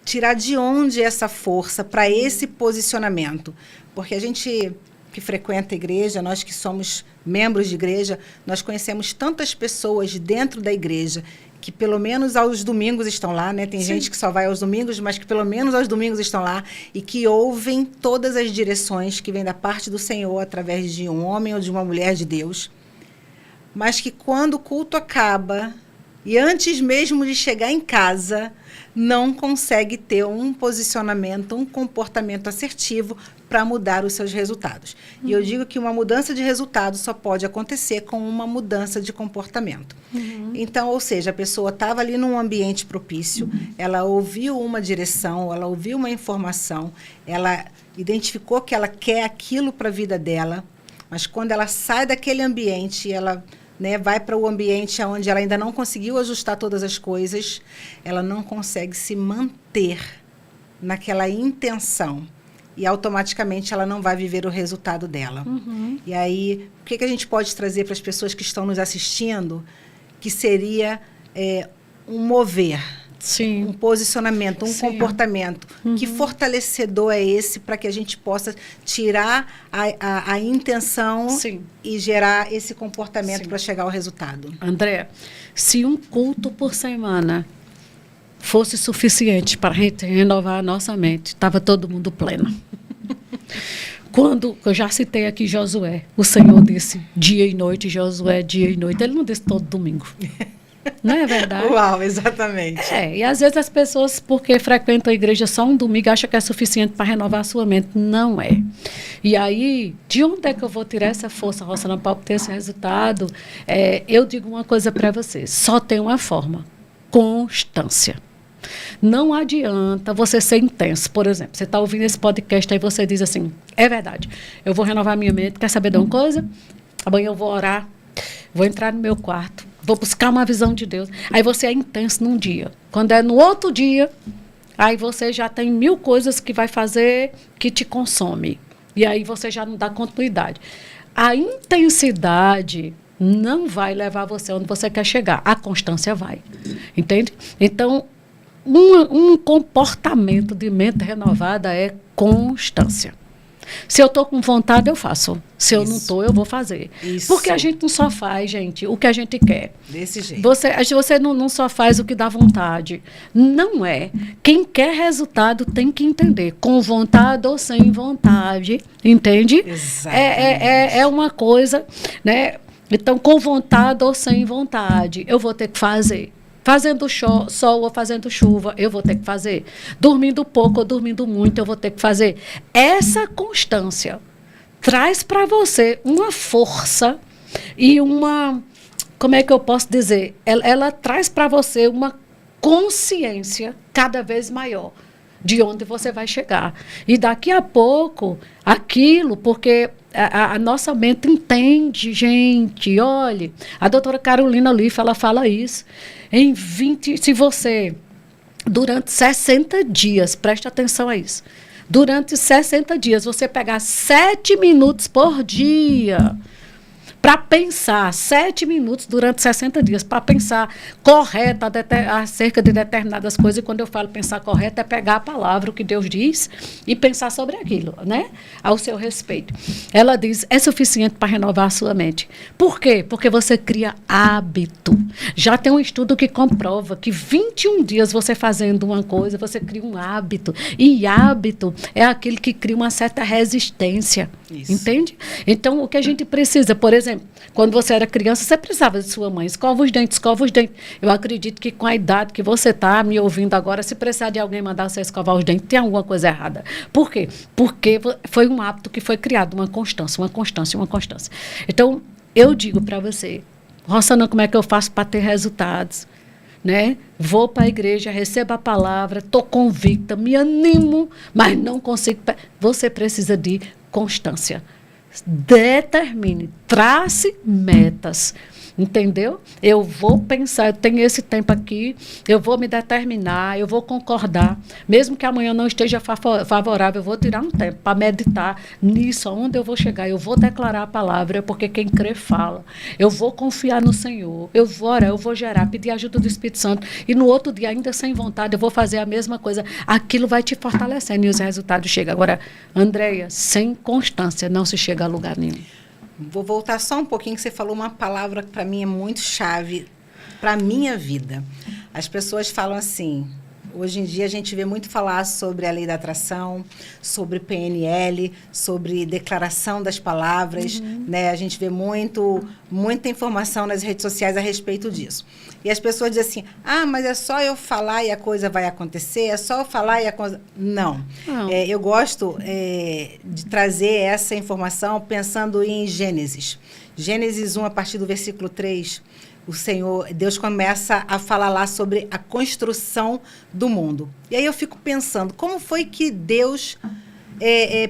tirar de onde essa força para esse posicionamento? Porque a gente que frequenta a igreja, nós que somos membros de igreja, nós conhecemos tantas pessoas dentro da igreja que pelo menos aos domingos estão lá, né? Tem gente que só vai aos domingos, mas que pelo menos aos domingos estão lá e que ouvem todas as direções que vêm da parte do Senhor através de um homem ou de uma mulher de Deus, mas que quando o culto acaba e antes mesmo de chegar em casa, não consegue ter um posicionamento, um comportamento assertivo para mudar os seus resultados. E eu digo que uma mudança de resultado só pode acontecer com uma mudança de comportamento. Então, ou seja, a pessoa estava ali num ambiente propício, ela ouviu uma direção, ela ouviu uma informação, ela identificou que ela quer aquilo para a vida dela, mas quando ela sai daquele ambiente, ela vai para o ambiente onde ela ainda não conseguiu ajustar todas as coisas, ela não consegue se manter naquela intenção. E automaticamente ela não vai viver o resultado dela. E aí, o que a gente pode trazer para as pessoas que estão nos assistindo? Que seria um mover, Sim. um posicionamento, um comportamento. Que fortalecedor é esse para que a gente possa tirar a intenção e gerar esse comportamento para chegar ao resultado? André, se um culto por semana fosse suficiente para a gente renovar a nossa mente, estava todo mundo pleno. Quando eu já citei aqui Josué, o Senhor disse dia e noite, Josué, dia e noite. Ele não disse todo domingo. Não é verdade? Uau, exatamente. E às vezes as pessoas, porque frequentam a igreja só um domingo, acham que é suficiente para renovar a sua mente. Não é. E aí, de onde é que eu vou tirar essa força, Rosana, para obter esse resultado? Eu digo uma coisa para vocês, só tem uma forma, constância. Não adianta você ser intenso. Por exemplo, você está ouvindo esse podcast aí você diz assim, é verdade, eu vou renovar minha mente, quer saber de uma coisa? Amanhã eu vou orar, vou entrar no meu quarto, vou buscar uma visão de Deus. Aí você é intenso num dia. Quando é no outro dia, aí você já tem 1000 coisas que vai fazer que te consome. E aí você já não dá continuidade. A intensidade não vai levar você onde você quer chegar. A constância vai. Entende? Então, um comportamento de mente renovada é constância. Se eu estou com vontade, eu faço. Se eu não estou, eu vou fazer. Porque a gente não só faz, gente, o que a gente quer. Desse jeito. Você não só faz o que dá vontade. Não é. Quem quer resultado tem que entender. Com vontade ou sem vontade. Entende? Exatamente. É uma coisa, né? Então, com vontade ou sem vontade, eu vou ter que fazer. Fazendo sol ou fazendo chuva, eu vou ter que fazer. Dormindo pouco ou dormindo muito, eu vou ter que fazer. Essa constância traz para você uma força e uma... Como é que eu posso dizer? Ela traz para você uma consciência cada vez maior de onde você vai chegar. E daqui a pouco, aquilo, porque... A nossa mente entende, gente. Olhe, a doutora Carolina Leaf, ela fala isso. Se você, durante 60 dias, preste atenção a isso, durante 60 dias, você pegar 7 minutos por dia para pensar, 7 minutos durante 60 dias, para pensar correto acerca de determinadas coisas. E quando eu falo pensar correto, é pegar a palavra, o que Deus diz, e pensar sobre aquilo, né? Ao seu respeito. Ela diz, é suficiente para renovar a sua mente. Por quê? Porque você cria hábito. Já tem um estudo que comprova que 21 dias você fazendo uma coisa, você cria um hábito. E hábito é aquele que cria uma certa resistência. Isso. Entende? Então, o que a gente precisa, por exemplo, quando você era criança, você precisava de sua mãe. Escova os dentes, escova os dentes. Eu acredito que com a idade que você está me ouvindo agora, se precisar de alguém mandar você escovar os dentes, tem alguma coisa errada. Por quê? Porque foi um hábito que foi criado, uma constância. Então, eu digo para você, Rosana, como é que eu faço para ter resultados? Né? Vou para a igreja, recebo a palavra, estou convicta, me animo, mas não consigo. Você precisa de constância. Determine, trace metas. entendeu? Eu vou pensar, eu tenho esse tempo aqui, eu vou me determinar, eu vou concordar, mesmo que amanhã não esteja favorável, eu vou tirar um tempo para meditar nisso, aonde eu vou chegar, eu vou declarar a palavra, porque quem crê fala. Eu vou confiar no Senhor, eu vou orar, eu vou gerar, pedir ajuda do Espírito Santo, e no outro dia, ainda sem vontade, eu vou fazer a mesma coisa. Aquilo vai te fortalecendo e os resultados chegam. Agora, Andréia, sem constância não se chega a lugar nenhum. Vou voltar só um pouquinho, que você falou uma palavra que para mim é muito chave para a minha vida. As pessoas falam assim, hoje em dia a gente vê muito falar sobre a lei da atração, sobre PNL, sobre declaração das palavras, né? A gente vê muita informação nas redes sociais a respeito disso. E as pessoas dizem assim, mas é só eu falar e a coisa vai acontecer, é só eu falar e a coisa... Não. Eu gosto de trazer essa informação pensando em Gênesis. Gênesis 1, a partir do versículo 3, Deus começa a falar lá sobre a construção do mundo. E aí eu fico pensando, como foi que Deus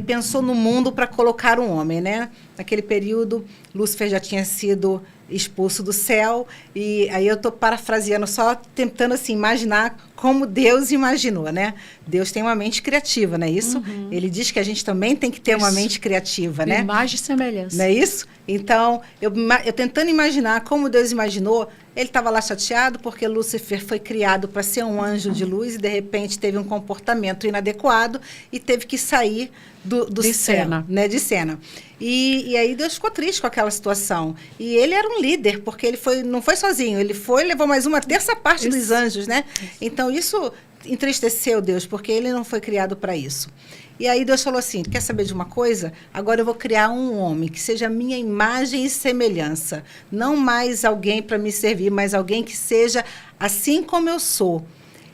pensou no mundo para colocar um homem, né? Naquele período, Lúcifer já tinha sido expulso do céu, e aí eu estou parafraseando, só tentando assim, imaginar como Deus imaginou, né? Deus tem uma mente criativa, não é isso? Ele diz que a gente também tem que ter uma mente criativa, né? Imagem e semelhança. Não é isso? Então, eu tentando imaginar como Deus imaginou, ele estava lá chateado porque Lúcifer foi criado para ser um anjo de luz e, de repente, teve um comportamento inadequado e teve que sair do céu, né? De cena. E aí Deus ficou triste com aquela situação. E ele era um líder, porque ele não foi sozinho, ele levou mais uma terça parte dos anjos, né? Então, isso entristeceu Deus, porque ele não foi criado para isso. E aí Deus falou assim, quer saber de uma coisa? Agora eu vou criar um homem que seja minha imagem e semelhança. Não mais alguém para me servir, mas alguém que seja assim como eu sou.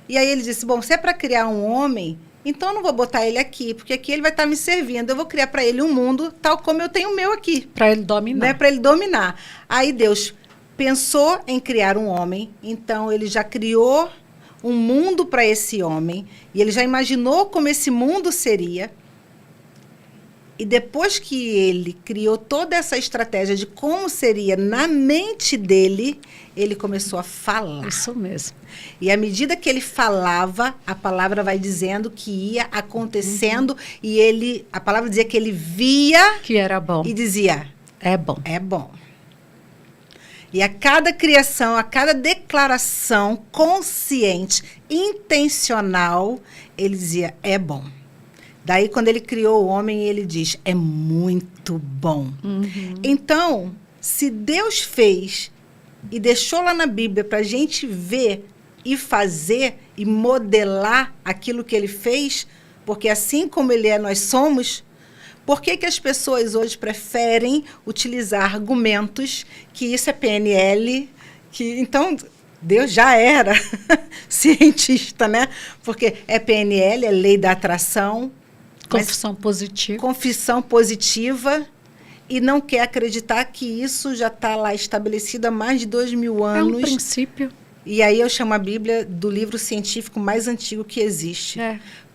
E aí ele disse, bom, se é para criar um homem, então eu não vou botar ele aqui, porque aqui ele vai estar me servindo. Eu vou criar para ele um mundo tal como eu tenho o meu aqui. Para ele dominar. Né? Para ele dominar. Aí Deus pensou em criar um homem, então ele já criou um mundo para esse homem, e ele já imaginou como esse mundo seria. E depois que ele criou toda essa estratégia de como seria na mente dele, ele começou a falar. Isso mesmo. E à medida que ele falava, a palavra vai dizendo que ia acontecendo, e a palavra dizia que ele via... Que era bom. E dizia... É bom. É bom. E a cada criação, a cada declaração consciente, intencional, ele dizia, é bom. Daí, quando ele criou o homem, ele diz, é muito bom. Então, se Deus fez e deixou lá na Bíblia para a gente ver e fazer e modelar aquilo que ele fez, porque assim como ele é, nós somos... Por que as pessoas hoje preferem utilizar argumentos que isso é PNL, então Deus já era cientista, né? Porque é PNL, é lei da atração. Confissão positiva. Confissão positiva, e não quer acreditar que isso já está lá estabelecido há mais de 2000 anos. É um princípio. E aí eu chamo a Bíblia do livro científico mais antigo que existe.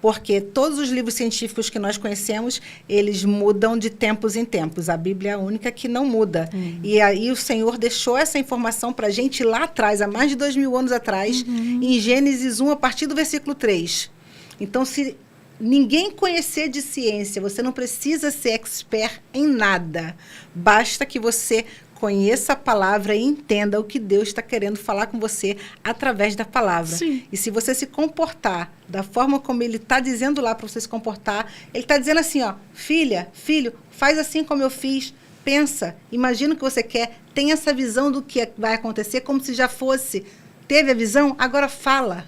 Porque todos os livros científicos que nós conhecemos, eles mudam de tempos em tempos. A Bíblia é a única que não muda. E aí o Senhor deixou essa informação para a gente lá atrás, há mais de 2000 anos atrás, em Gênesis 1, a partir do versículo 3. Então, se ninguém conhecer de ciência, você não precisa ser expert em nada. Basta que você conheça a palavra e entenda o que Deus está querendo falar com você através da palavra. Sim. E se você se comportar da forma como ele está dizendo lá para você se comportar, ele está dizendo assim, ó, filha, filho, faz assim como eu fiz, pensa, imagina o que você quer, tem essa visão do que vai acontecer como se já fosse. Teve a visão? Agora fala.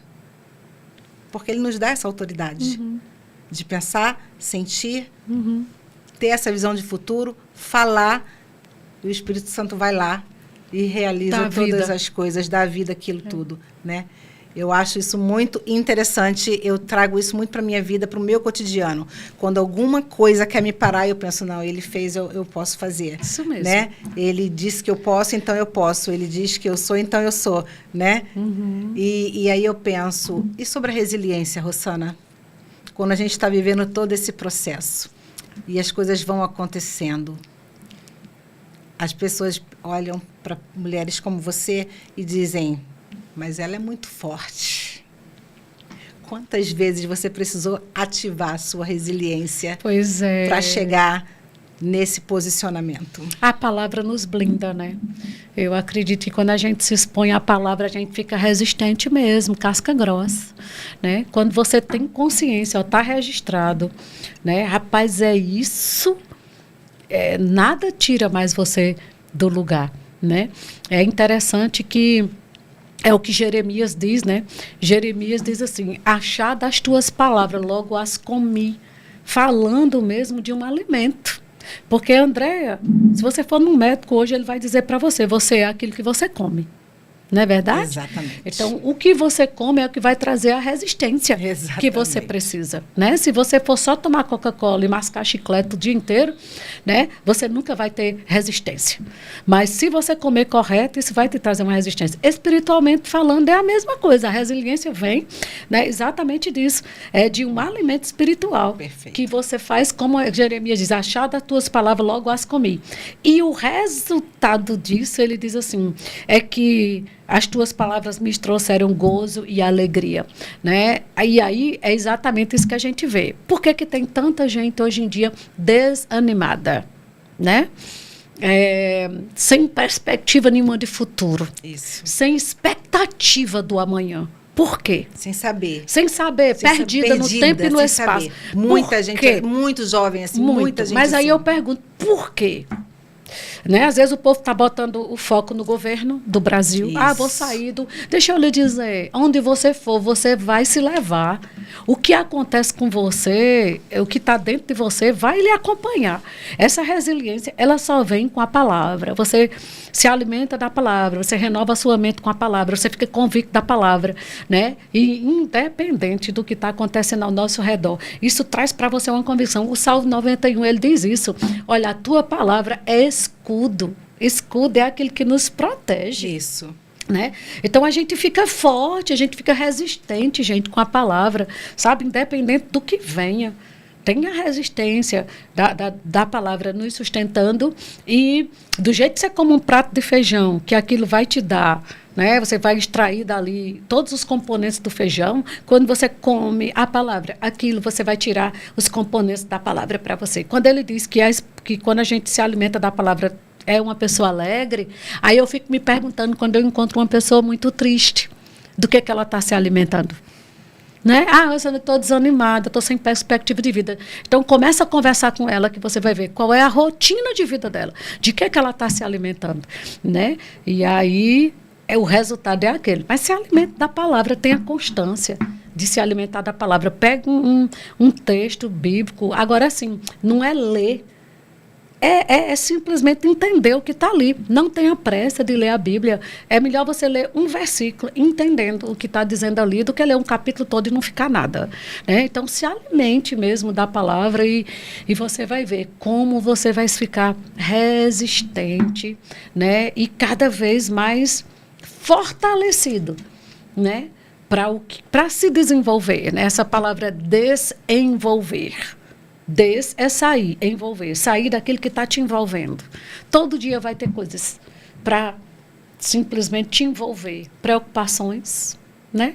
Porque ele nos dá essa autoridade de pensar, sentir, ter essa visão de futuro, falar. E o Espírito Santo vai lá e realiza todas as coisas, dá vida, aquilo tudo, né? Eu acho isso muito interessante, eu trago isso muito para a minha vida, para o meu cotidiano. Quando alguma coisa quer me parar, eu penso, não, ele fez, eu posso fazer. Isso mesmo. Né? Ele disse que eu posso, então eu posso. Ele diz que eu sou, então eu sou, né? E aí eu penso, e sobre a resiliência, Rosana? Quando a gente está vivendo todo esse processo e as coisas vão acontecendo, as pessoas olham para mulheres como você e dizem, mas ela é muito forte. Quantas vezes você precisou ativar a sua resiliência para chegar nesse posicionamento? A palavra nos blinda, né? Eu acredito que quando a gente se expõe à palavra, a gente fica resistente mesmo, casca grossa, né? Quando você tem consciência, está registrado, né? Rapaz, é isso, nada tira mais você do lugar, né? É interessante que é o que Jeremias diz, né? Jeremias diz assim, achar das tuas palavras, logo as comi, falando mesmo de um alimento. Porque, Andréia, se você for num médico hoje, ele vai dizer para você, você é aquilo que você come. Não é verdade? Exatamente. Então, o que você come é o que vai trazer a resistência que você precisa, né? Se você for só tomar Coca-Cola e mascar chiclete o dia inteiro, né? Você nunca vai ter resistência. Mas se você comer correto, isso vai te trazer uma resistência. Espiritualmente falando, é a mesma coisa. A resiliência vem, né, exatamente disso. É de um alimento espiritual. Perfeito. Que você faz, como Jeremias diz, achar das tuas palavras, logo as comi. E o resultado disso, ele diz assim, é que as tuas palavras me trouxeram gozo e alegria, né? E aí é exatamente isso que a gente vê. Por que tem tanta gente hoje em dia desanimada, né? Sem perspectiva nenhuma de futuro. Isso. Sem expectativa do amanhã. Por quê? Sem saber. Sem saber, perdida no tempo e no espaço. Saber. Muita gente, muito jovem assim, muita gente. Mas aí assim. eu pergunto, por quê? Né? Às vezes o povo está botando o foco no governo do Brasil. Isso. Vou sair do... Deixa eu lhe dizer, onde você for, você vai se levar. O que acontece com você, o que está dentro de você, vai lhe acompanhar. Essa resiliência, ela só vem com a palavra. Você se alimenta da palavra, você renova a sua mente com a palavra, você fica convicto da palavra, né? E independente do que está acontecendo ao nosso redor, isso traz para você uma convicção. O Salmo 91, ele diz isso. Olha, a tua palavra é escudo. Escudo é aquele que nos protege. Isso. Né? Então a gente fica forte, a gente fica resistente, gente, com a palavra, sabe? Independente do que venha. Tem a resistência da palavra nos sustentando e do jeito que você come um prato de feijão, que aquilo vai te dar, né? Você vai extrair dali todos os componentes do feijão. Quando você come a palavra, aquilo você vai tirar os componentes da palavra para você. Quando ele diz que quando a gente se alimenta da palavra é uma pessoa alegre, aí eu fico me perguntando quando eu encontro uma pessoa muito triste, do que ela está se alimentando. Né? Eu estou desanimada, estou sem perspectiva de vida. Então, começa a conversar com ela que você vai ver qual é a rotina de vida dela, de que ela está se alimentando. Né? E aí, o resultado é aquele. Mas se alimenta da palavra, tenha constância de se alimentar da palavra. Pega um texto bíblico. Agora, assim, não é ler. É simplesmente entender o que está ali. Não tenha pressa de ler a Bíblia. É melhor você ler um versículo, entendendo o que está dizendo ali, do que ler um capítulo todo e não ficar nada. Né? Então, se alimente mesmo da palavra e você vai ver como você vai ficar resistente, né? E cada vez mais fortalecido, né? Para se desenvolver. Né? Essa palavra é desenvolver. Des é sair, envolver, sair daquilo que está te envolvendo. Todo dia vai ter coisas para simplesmente te envolver. Preocupações, né?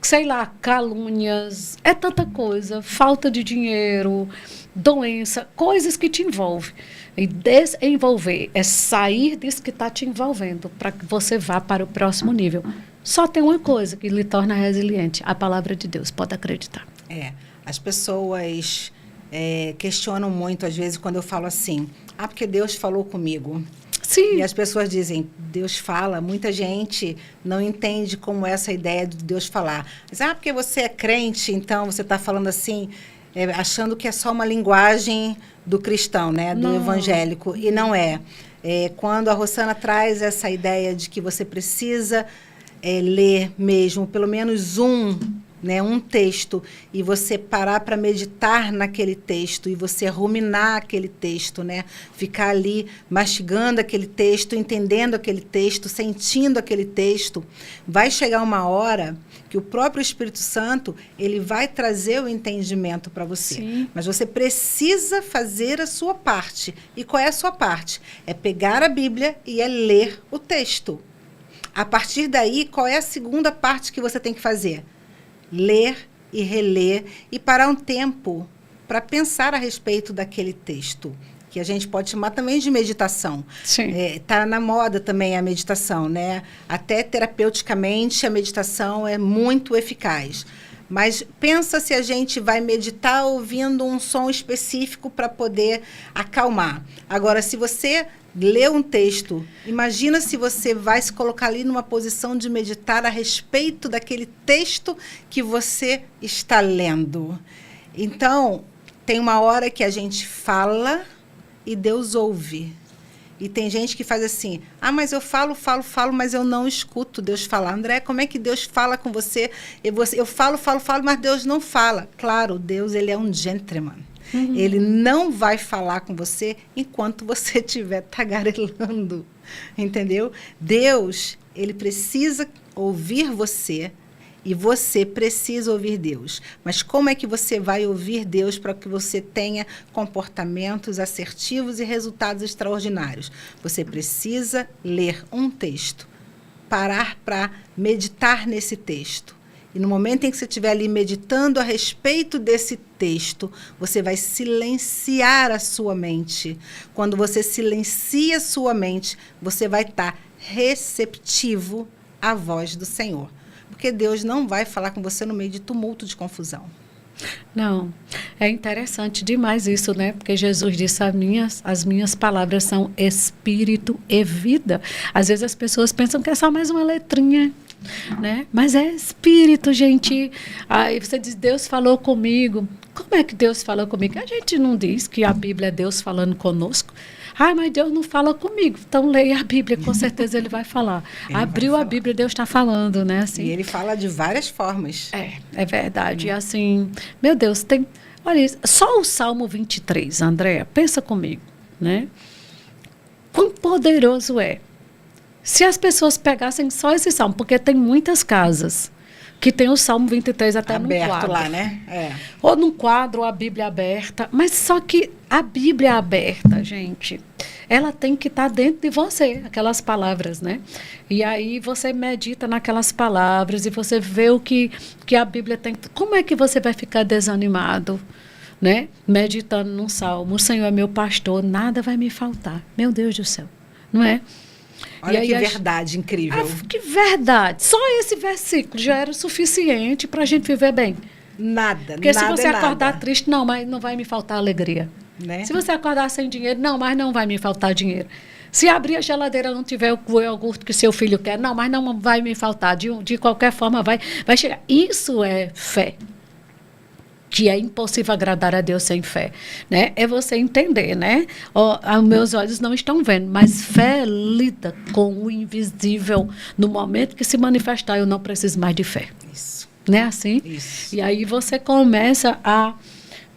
Sei lá, calúnias, é tanta coisa, falta de dinheiro, doença, coisas que te envolvem. E desenvolver é sair disso que está te envolvendo para que você vá para o próximo nível. Só tem uma coisa que lhe torna resiliente, a palavra de Deus, pode acreditar. As pessoas questionam muito, às vezes, quando eu falo assim, porque Deus falou comigo. Sim. E as pessoas dizem, Deus fala, muita gente não entende como é essa ideia de Deus falar. Mas, porque você é crente, então você está falando assim, achando que é só uma linguagem do cristão, né, do evangélico, e não é. Quando a Rosana traz essa ideia de que você precisa ler mesmo, pelo menos um né, um texto, e você parar para meditar naquele texto, e você ruminar aquele texto, né, ficar ali mastigando aquele texto, entendendo aquele texto, sentindo aquele texto, vai chegar uma hora que o próprio Espírito Santo, ele vai trazer o entendimento para você. Sim. Mas você precisa fazer a sua parte. E qual é a sua parte? É pegar a Bíblia e é ler o texto. A partir daí, qual é a segunda parte que você tem que fazer? Ler e reler e parar um tempo para pensar a respeito daquele texto, que a gente pode chamar também de meditação. Sim. Tá na moda também a meditação, né? Até terapeuticamente a meditação é muito eficaz. Mas pensa se a gente vai meditar ouvindo um som específico para poder acalmar. Agora, se você lê um texto, imagina se você vai se colocar ali numa posição de meditar a respeito daquele texto que você está lendo. Então, tem uma hora que a gente fala e Deus ouve. E tem gente que faz assim, mas eu falo, mas eu não escuto Deus falar. André, como é que Deus fala com você? Eu falo, mas Deus não fala. Claro, Deus, ele é um gentleman. Uhum. Ele não vai falar com você enquanto você estiver tagarelando, entendeu? Deus, ele precisa ouvir você e você precisa ouvir Deus. Mas como é que você vai ouvir Deus para que você tenha comportamentos assertivos e resultados extraordinários? Você precisa ler um texto, parar para meditar nesse texto. E no momento em que você estiver ali meditando a respeito desse texto, você vai silenciar a sua mente. Quando você silencia a sua mente, você vai estar receptivo à voz do Senhor. Porque Deus não vai falar com você no meio de tumulto, de confusão. Não, é interessante demais isso, né? Porque Jesus disse, as minhas palavras são espírito e vida. Às vezes as pessoas pensam que é só mais uma letrinha, né? Mas é espírito, gente. Aí você diz, Deus falou comigo. Como é que Deus falou comigo? A gente não diz que a Bíblia é Deus falando conosco. Mas Deus não fala comigo. Então leia a Bíblia, com certeza ele vai falar. Abriu a Bíblia, Deus está falando, né? Assim. E ele fala de várias formas. É verdade. E assim, meu Deus, tem... Olha isso, só o Salmo 23, Andréa, pensa comigo, né? Quão poderoso é. Se as pessoas pegassem só esse salmo, porque tem muitas casas que tem o Salmo 23 até aberto no quadro. Lá, né? Ou num quadro, ou a Bíblia aberta. Mas só que a Bíblia aberta, gente, ela tem que estar dentro de você, aquelas palavras, né? E aí você medita naquelas palavras e você vê o que a Bíblia tem. Como é que você vai ficar desanimado, né? Meditando num salmo, o Senhor é meu pastor, nada vai me faltar. Meu Deus do céu, não é? Olha que verdade incrível. Que verdade. Só esse versículo já era o suficiente para a gente viver bem. Nada, porque nada. Porque se você acordar triste, não, mas não vai me faltar alegria. Né? Se você acordar sem dinheiro, não, mas não vai me faltar dinheiro. Se abrir a geladeira e não tiver o iogurte que seu filho quer, não, mas não vai me faltar. De qualquer forma, vai chegar. Isso é fé. Que é impossível agradar a Deus sem fé, né? É você entender, né? Meus olhos não estão vendo, mas fé lida com o invisível. No momento que se manifestar, eu não preciso mais de fé. Isso. Não é assim? Isso. E aí você começa a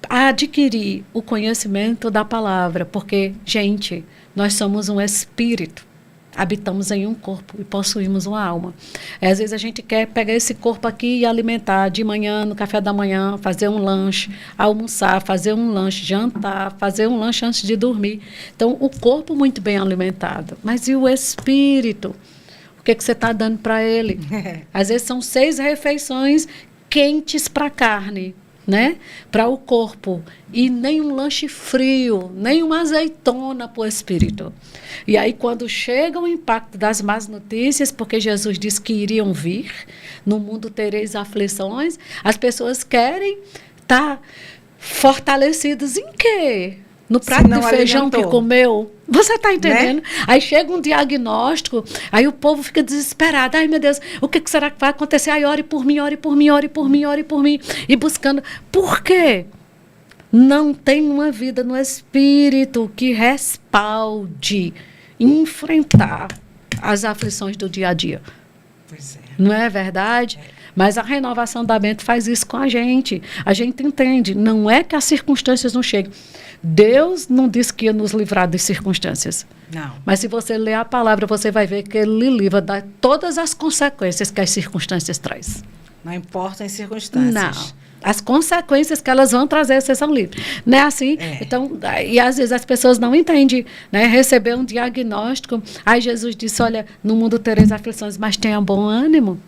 adquirir o conhecimento da palavra, porque, gente, nós somos um espírito. Habitamos em um corpo e possuímos uma alma. Às vezes a gente quer pegar esse corpo aqui e alimentar de manhã, no café da manhã, fazer um lanche, almoçar, fazer um lanche, jantar, fazer um lanche antes de dormir. Então, o corpo muito bem alimentado. Mas e o espírito? O que você está dando para ele? Às vezes são 6 refeições quentes para a carne, né? Para o corpo. E nem um lanche frio, nem uma azeitona para o espírito. E aí, quando chega o impacto das más notícias, porque Jesus disse que iriam vir, no mundo tereis aflições, as pessoas querem estar fortalecidas em quê? No prato de feijão alimentou. Que comeu. Você está entendendo? Né? Aí chega um diagnóstico, aí o povo fica desesperado. Ai, meu Deus, o que será que vai acontecer? Ai, ore por mim, ore por mim, ore por mim, ore por mim. E buscando. Por quê? Não tem uma vida no espírito que respalde enfrentar as aflições do dia a dia. Pois é. Não é verdade? Mas a renovação da mente faz isso com a gente. A gente entende. Não é que as circunstâncias não cheguem. Deus não disse que ia nos livrar das circunstâncias. Não. Mas se você ler a palavra, você vai ver que ele lhe livra de todas as consequências que as circunstâncias trazem. Não importam as circunstâncias. Não. As consequências que elas vão trazer, vocês são livres. Não é assim? Então, e às vezes as pessoas não entendem, né? Receber um diagnóstico. Aí Jesus disse, olha, no mundo tereis aflições, mas tenha bom ânimo.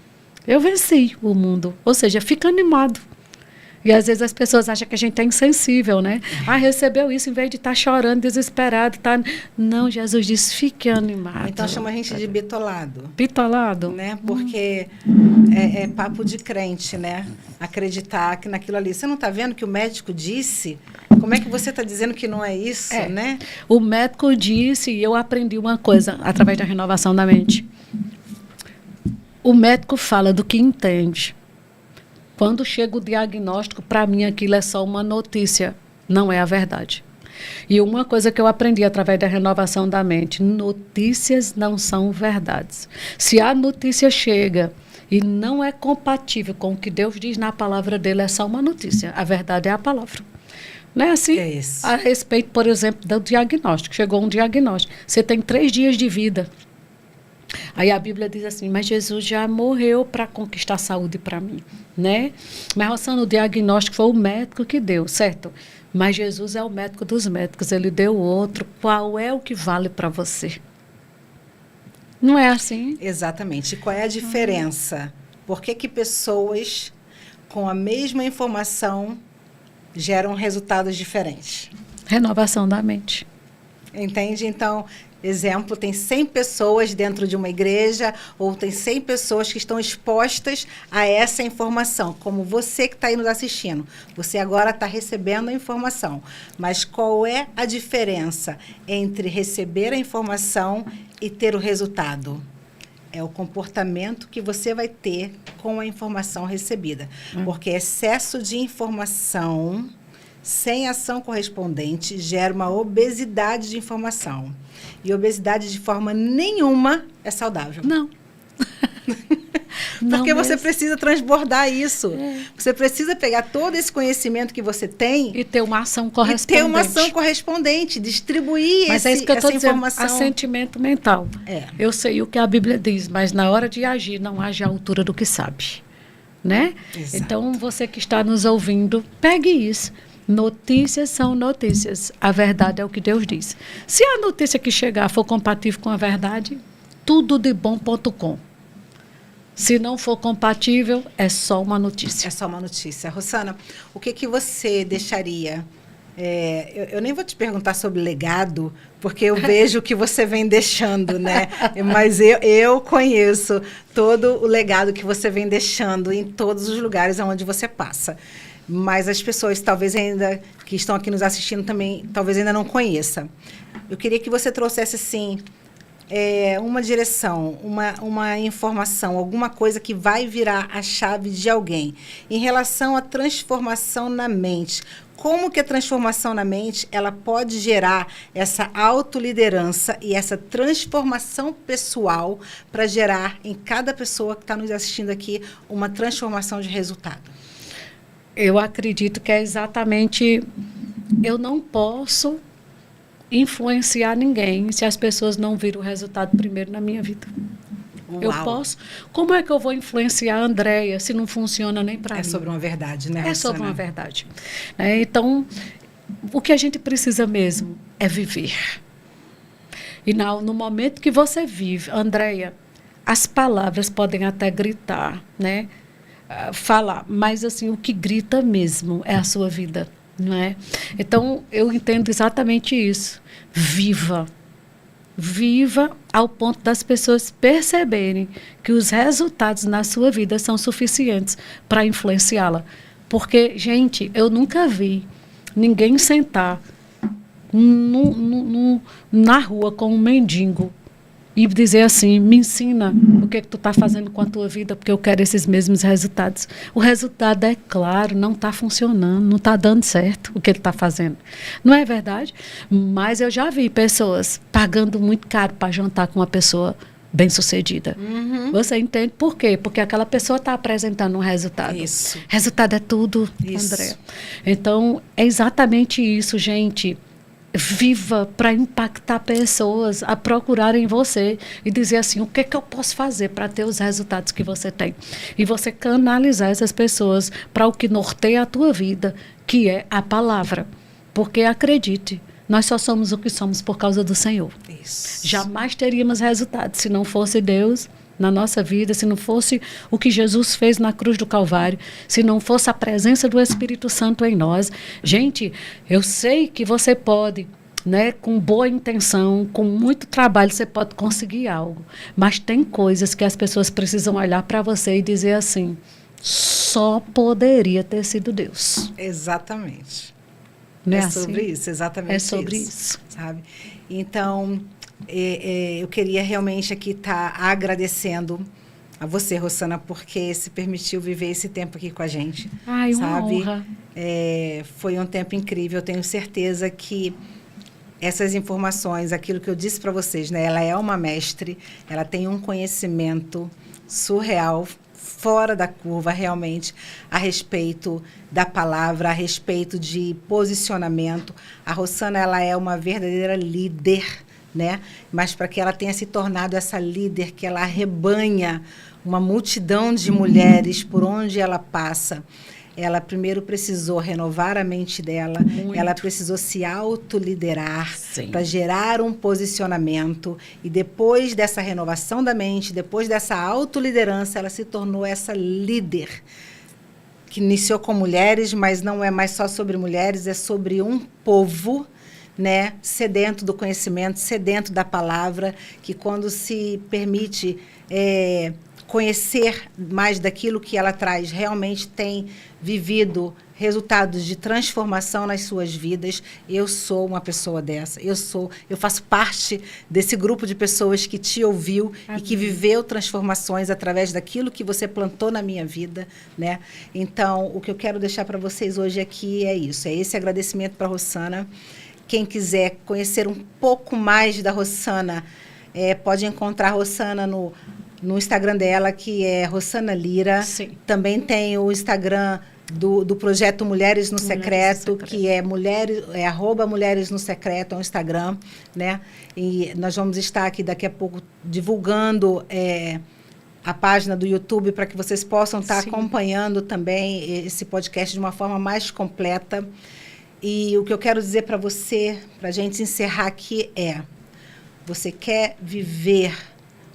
Eu venci o mundo. Ou seja, fica animado. E às vezes as pessoas acham que a gente é insensível, né? Recebeu isso, em vez de estar chorando, desesperado. Não, Jesus disse, fique animado. Então chama a gente de bitolado. Bitolado? Né? Porque é papo de crente, né? Acreditar que naquilo ali. Você não está vendo que o médico disse? Como é que você está dizendo que não é isso, né? O médico disse, e eu aprendi uma coisa através da renovação da mente. O médico fala do que entende. Quando chega o diagnóstico, para mim aquilo é só uma notícia, não é a verdade. E uma coisa que eu aprendi através da renovação da mente, notícias não são verdades. Se a notícia chega e não é compatível com o que Deus diz na palavra dele, é só uma notícia. A verdade é a palavra. Não é assim? É isso. A respeito, por exemplo, do diagnóstico. Chegou um diagnóstico. Você tem 3 dias de vida. Aí a Bíblia diz assim, mas Jesus já morreu para conquistar saúde para mim, né? Mas, Rossana, o diagnóstico foi o médico que deu, certo? Mas Jesus é o médico dos médicos, ele deu outro. Qual é o que vale para você? Não é assim? Exatamente. E qual é a diferença? Por que pessoas com a mesma informação geram resultados diferentes? Renovação da mente. Entende? Então, exemplo, tem 100 pessoas dentro de uma igreja ou tem 100 pessoas que estão expostas a essa informação, como você que está aí nos assistindo. Você agora está recebendo a informação. Mas qual é a diferença entre receber a informação e ter o resultado? É o comportamento que você vai ter com a informação recebida. Porque excesso de informação sem ação correspondente gera uma obesidade de informação. E obesidade de forma nenhuma é saudável. Não. Porque você precisa transbordar isso. Você precisa pegar todo esse conhecimento que você tem e ter uma ação correspondente. E ter uma ação correspondente, distribuir mas é isso que eu estou dizendo, informação. Assentimento mental. Eu sei o que a Bíblia diz, mas na hora de agir não age à altura do que sabe. Né? Então, você que está nos ouvindo, pegue isso. Notícias são notícias. A verdade é o que Deus diz. Se a notícia que chegar for compatível com a verdade, tudodebom.com. Se não for compatível, é só uma notícia. É só uma notícia. Rossana, o que você deixaria? Eu nem vou te perguntar sobre legado, porque eu vejo o que você vem deixando, né? Mas eu conheço todo o legado que você vem deixando em todos os lugares onde você passa. Mas as pessoas, talvez ainda, que estão aqui nos assistindo também, talvez ainda não conheçam. Eu queria que você trouxesse, assim, uma direção, uma informação, alguma coisa que vai virar a chave de alguém. Em relação à transformação na mente, como que a transformação na mente ela pode gerar essa autoliderança e essa transformação pessoal para gerar em cada pessoa que está nos assistindo aqui uma transformação de resultado? Eu acredito que é exatamente... Eu não posso influenciar ninguém se as pessoas não viram o resultado primeiro na minha vida. Uau. Eu posso? Como é que eu vou influenciar a Andréia se não funciona nem para mim? É sobre uma verdade, né, Rossana? É sobre uma verdade. Então, o que a gente precisa mesmo é viver. E no momento que você vive, Andréia, as palavras podem até gritar, né? Falar, mas assim, o que grita mesmo é a sua vida, não é? Então, eu entendo exatamente isso. Viva. Viva ao ponto das pessoas perceberem que os resultados na sua vida são suficientes para influenciá-la. Porque, gente, eu nunca vi ninguém sentar na rua com um mendigo e dizer assim, me ensina o que tu está fazendo com a tua vida, porque eu quero esses mesmos resultados. O resultado é claro, não está funcionando, não está dando certo o que ele está fazendo. Não é verdade? Mas eu já vi pessoas pagando muito caro para jantar com uma pessoa bem-sucedida. Você entende por quê? Porque aquela pessoa está apresentando um resultado. Isso. Resultado é tudo, Isso. André. Então, é exatamente isso, gente. Viva para impactar pessoas a procurarem você e dizer assim, o que é que eu posso fazer para ter os resultados que você tem? E você canalizar essas pessoas para o que norteia a tua vida, que é a palavra. Porque acredite, nós só somos o que somos por causa do Senhor. Isso. Jamais teríamos resultados se não fosse Deus na nossa vida, se não fosse o que Jesus fez na cruz do Calvário, se não fosse a presença do Espírito Santo em nós. Gente, eu sei que você pode, né, com boa intenção, com muito trabalho, você pode conseguir algo. Mas tem coisas que as pessoas precisam olhar para você e dizer assim, só poderia ter sido Deus. Exatamente. Não é É assim? sobre isso, exatamente É sobre isso. sabe? Então, eu queria realmente aqui estar agradecendo a você, Rossana, porque se permitiu viver esse tempo aqui com a gente. Ai, uma sabe? honra. Foi um tempo incrível. Eu tenho certeza que essas informações, aquilo que eu disse para vocês, né? Ela é uma mestre, ela tem um conhecimento surreal, fora da curva, realmente, a respeito da palavra, a respeito de posicionamento. A Rossana, ela é uma verdadeira líder, né? Mas para que ela tenha se tornado essa líder, que ela arrebanha uma multidão de mulheres por onde ela passa, ela primeiro precisou renovar a mente dela, Muito. ela precisou se autoliderar Sim. para gerar um posicionamento, e depois dessa renovação da mente, depois dessa autoliderança, ela se tornou essa líder, que iniciou com mulheres, mas não é mais só sobre mulheres, é sobre um povo, né, sedento do conhecimento, sedento da palavra, que quando se permite conhecer mais daquilo que ela traz, realmente tem vivido resultados de transformação nas suas vidas. Eu sou uma pessoa dessa. Eu faço parte desse grupo de pessoas que te ouviu. Amém. E que viveu transformações através daquilo que você plantou na minha vida, né? Então, o que eu quero deixar para vocês hoje aqui é isso, é esse agradecimento para a Rossana. Quem quiser conhecer um pouco mais da Rossana, pode encontrar a Rossana no Instagram dela, que é Rossana Lira. Sim. Também tem o Instagram do projeto Mulheres no Secreto, que é @Mulheres no Secreto, é um Instagram, né? E nós vamos estar aqui daqui a pouco divulgando a página do YouTube para que vocês possam estar acompanhando também esse podcast de uma forma mais completa. E o que eu quero dizer para você, para a gente encerrar aqui, você quer viver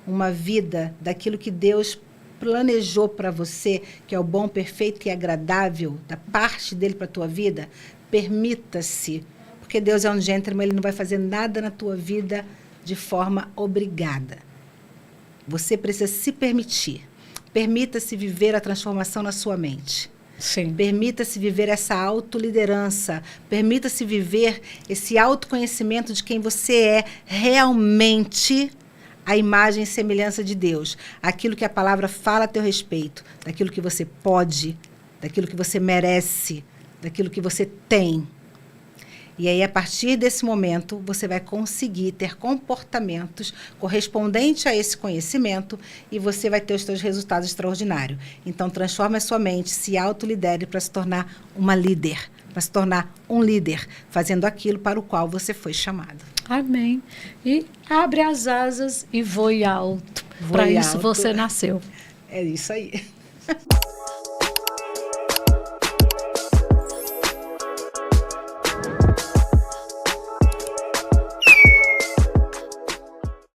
uma vida daquilo que Deus planejou para você, que é o bom, perfeito e agradável, da parte dele para a tua vida? Permita-se, porque Deus é um gentleman, ele não vai fazer nada na tua vida de forma obrigada. Você precisa se permitir. Permita-se viver a transformação na sua mente. Sim. Permita-se viver essa autoliderança. Permita-se viver esse autoconhecimento de quem você é realmente, a imagem e semelhança de Deus. Aquilo que a palavra fala a teu respeito, daquilo que você pode, daquilo que você merece, daquilo que você tem. E aí, a partir desse momento, você vai conseguir ter comportamentos correspondentes a esse conhecimento e você vai ter os seus resultados extraordinários. Então, transforme a sua mente, se autolidere para se tornar uma líder, para se tornar um líder, fazendo aquilo para o qual você foi chamado. Amém. E abre as asas e voe alto. Para isso você nasceu. É isso aí.